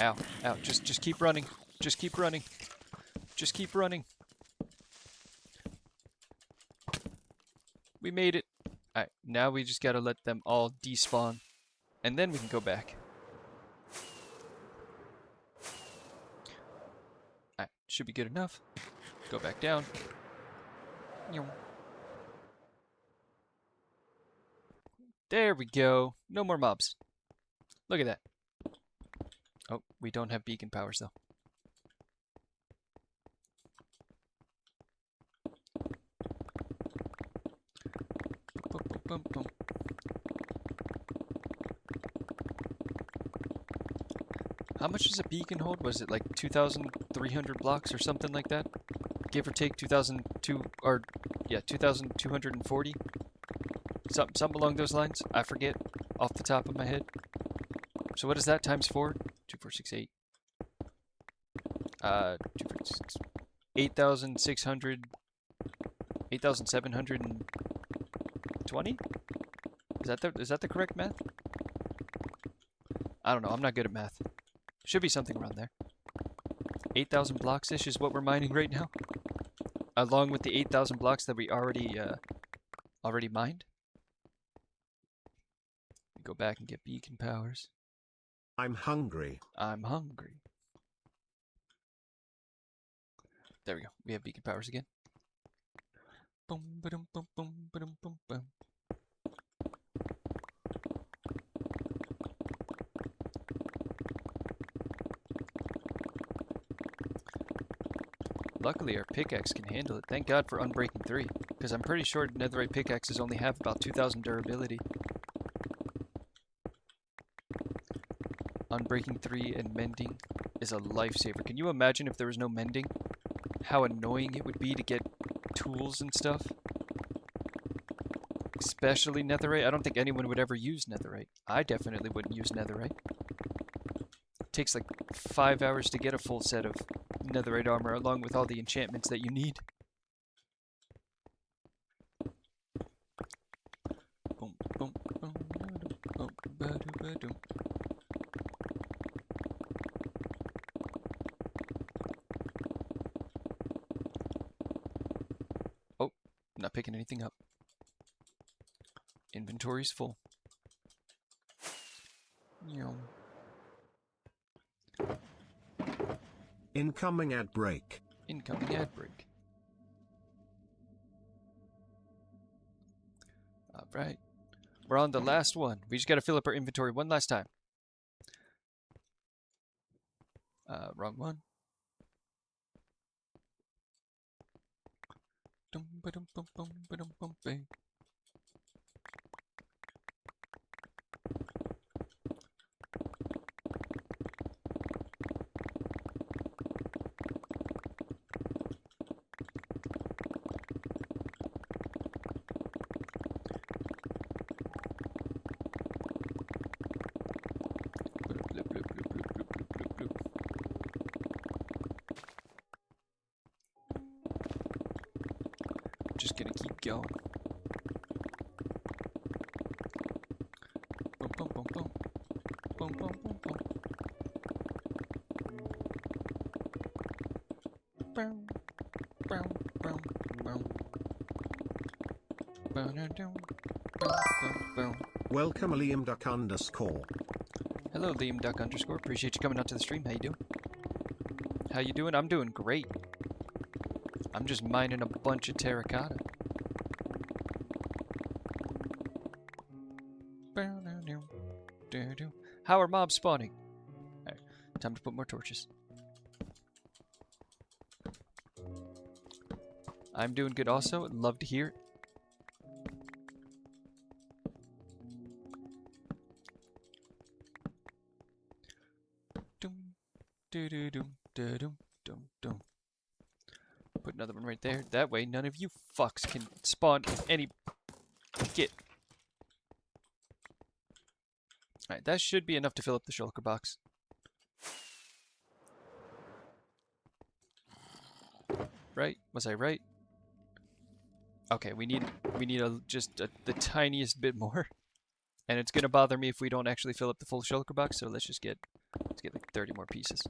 Ow, ow, just keep running. Just keep running. Just keep running. We made it. Alright, now we just gotta let them all despawn. And then we can go back. Alright, should be good enough. Go back down. There we go. No more mobs. Look at that. Oh, we don't have beacon powers though. Boom, boom, boom, boom. How much does a beacon hold? Was it like 2,300 blocks or something like that? Give or take 2,002 or yeah, 2,240. Something along those lines. I forget off the top of my head. So what is that times 4? 2, 4, 6, 8. 2, 4, 6, 8,600. 8,720? Is that the correct math? I don't know. I'm not good at math. Should be something around there. 8,000 blocks-ish is what we're mining right now. Along with the 8,000 blocks that we already mined. Go back and get beacon powers. I'm hungry. I'm hungry. There we go. We have beacon powers again. Boom, ba-dum, boom, boom, ba-dum, boom, boom. Luckily, our pickaxe can handle it. Thank God for Unbreaking 3, because I'm pretty sure netherite pickaxes only have about 2,000 durability. Unbreaking 3 and mending is a lifesaver. Can you imagine if there was no mending? How annoying it would be to get tools and stuff? Especially netherite. I don't think anyone would ever use netherite. I definitely wouldn't use netherite. It takes like 5 hours to get a full set of netherite armor along with all the enchantments that you need. Boom, boom, boom, boom, ba-do-ba-doom. Oh, not picking anything up. Inventory's full. Incoming ad break. Incoming ad break. Alright. We're on the last one. We just gotta fill up our inventory one last time. Wrong one. Dum ba dum bum bum ba dum bum bang. just gonna keep going. Boom, boom, boom, boom. Boom, boom, boom, boom. Boom, boom, boom, boom. Ba-da-dum, boom, boom, boom. Welcome Liam Duck _. Hello, Liam Duck _. Appreciate you coming out to the stream. How you doing? How you doing? I'm doing great. I'm just mining a bunch of terracotta. How are mobs spawning? Alright, time to put more torches. I'm doing good also. Love to hear it. Put another one right there. That way, none of you fucks can spawn any... Get. Alright, that should be enough to fill up the shulker box. Right? Was I right? Okay, we need the tiniest bit more. And it's gonna bother me if we don't actually fill up the full shulker box, so let's get like 30 more pieces.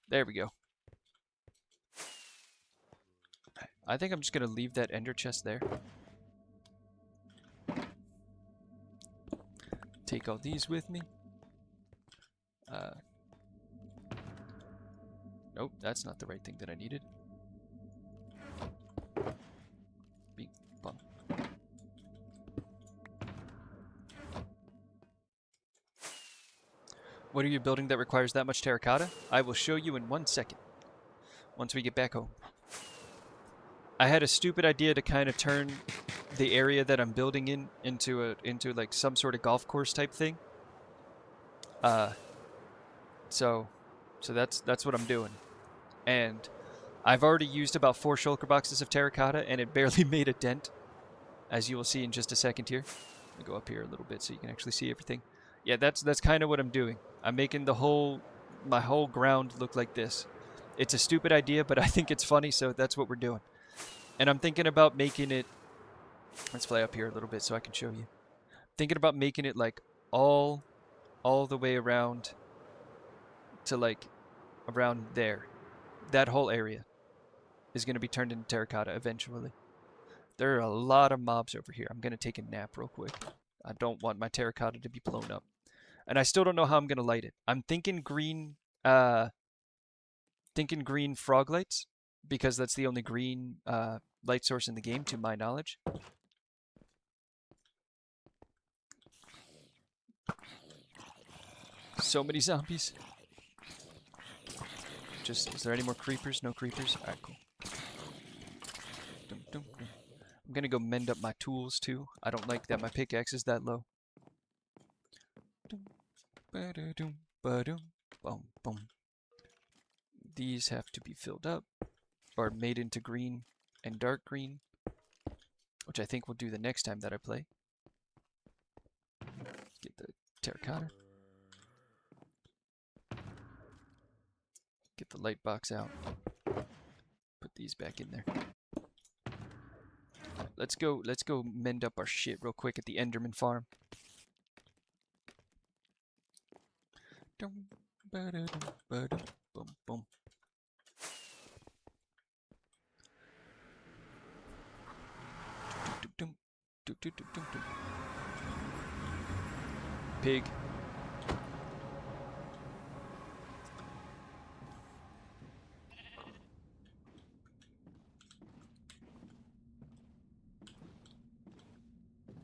There we go. I think I'm just gonna leave that ender chest there. Take all these with me. Nope, that's not the right thing that I needed. Bing bong. What are you building that requires that much terracotta? I will show you in 1 second. Once we get back home. I had a stupid idea to kind of turn the area that I'm building into like some sort of golf course type thing. So that's what I'm doing. And I've already used about 4 shulker boxes of terracotta, and it barely made a dent, as you will see in just a second here. Let me go up here a little bit so you can actually see everything. Yeah, that's kind of what I'm doing. I'm making my whole ground look like this. It's a stupid idea, but I think it's funny, so that's what we're doing. And I'm thinking about making it... Let's fly up here a little bit so I can show you. Thinking about making it like all the way around to like around there. That whole area is going to be turned into terracotta eventually. There are a lot of mobs over here. I'm going to take a nap real quick. I don't want my terracotta to be blown up. And I still don't know how I'm going to light it. I'm thinking green frog lights, because that's the only green light source in the game to my knowledge. So many zombies. Is there any more creepers? No creepers? Alright, cool. I'm gonna go mend up my tools too. I don't like that my pickaxe is that low. These have to be filled up, or made into green and dark green, which I think we'll do the next time that I play. Get the terracotta. Get the light box out. Put these back in there. Let's go mend up our shit real quick at the Enderman farm. Pig.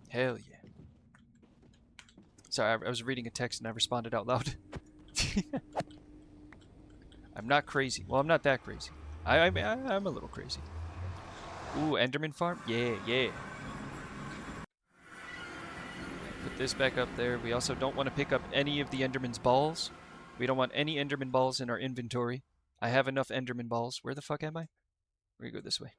Hell yeah. Sorry, I was reading a text and I responded out loud. I'm not crazy. Well, I'm not that crazy. I'm a little crazy. Ooh, Enderman farm? Yeah, yeah. Put this back up there. We also don't want to pick up any of the Enderman's balls. We don't want any Enderman balls in our inventory. I have enough Enderman balls. Where the fuck am I? We're gonna go this way.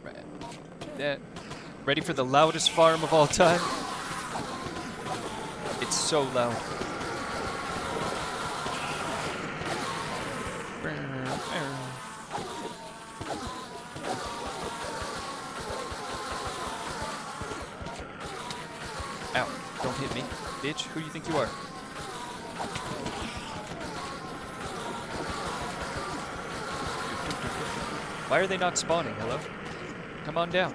Right. Do that. Ready for the loudest farm of all time? It's so loud. Ow, don't hit me. Bitch, who do you think you are? Why are they not spawning? Hello? Come on down.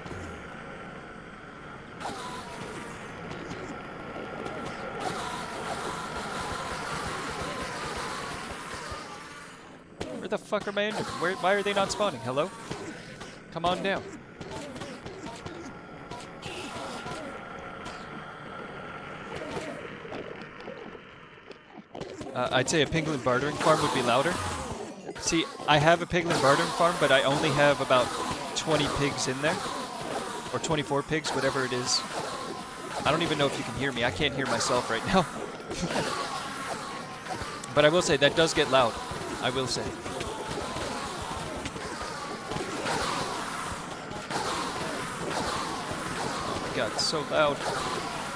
Where the fuck are my Endermen? Why are they not spawning? Hello? Come on down. I'd say a piglin bartering farm would be louder. See, I have a piglin bartering farm, but I only have about 20 pigs in there. Or 24 pigs, whatever it is. I don't even know if you can hear me. I can't hear myself right now. But I will say, that does get loud. I will say. Oh my god, it's so loud.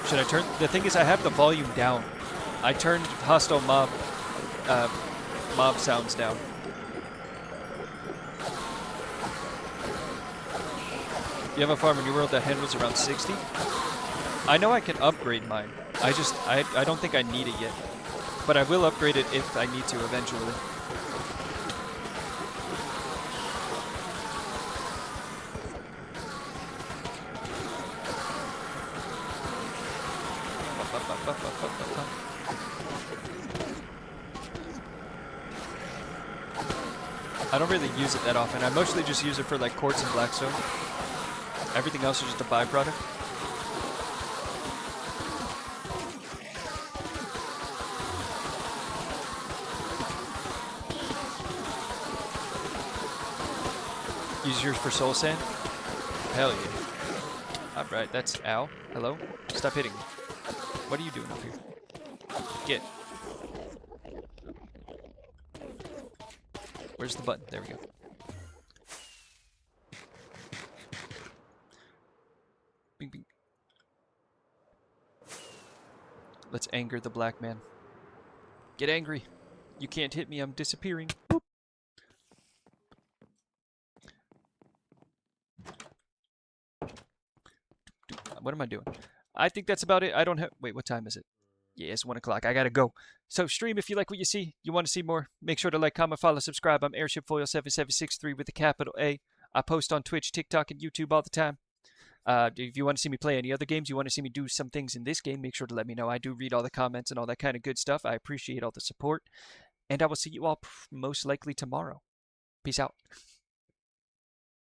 Should I turn... The thing is, I have the volume down. I turned hostile mob sounds down. You have a farm in your world that handles around 60? I know I can upgrade mine. I don't think I need it yet. But I will upgrade it if I need to eventually. I don't really use it that often. I mostly just use it for like quartz and blackstone. Everything else is just a byproduct. Use yours for soul sand? Hell yeah. Alright, that's... Ow. Hello? Stop hitting me. What are you doing up here? Get. Where's the button? There we go. Bing, bing. Let's anger the black man. Get angry. You can't hit me. I'm disappearing. Boop. What am I doing? I think that's about it. I don't have... Wait, what time is it? Yeah, it's 1 o'clock. I gotta go. So stream if you like what you see. You want to see more? Make sure to like, comment, follow, subscribe. I'm Airshipfoil7763 with a capital A. I post on Twitch, TikTok, and YouTube all the time. If you want to see me play any other games, you want to see me do some things in this game, make sure to let me know. I do read all the comments and all that kind of good stuff. I appreciate all the support. And I will see you all most likely tomorrow. Peace out.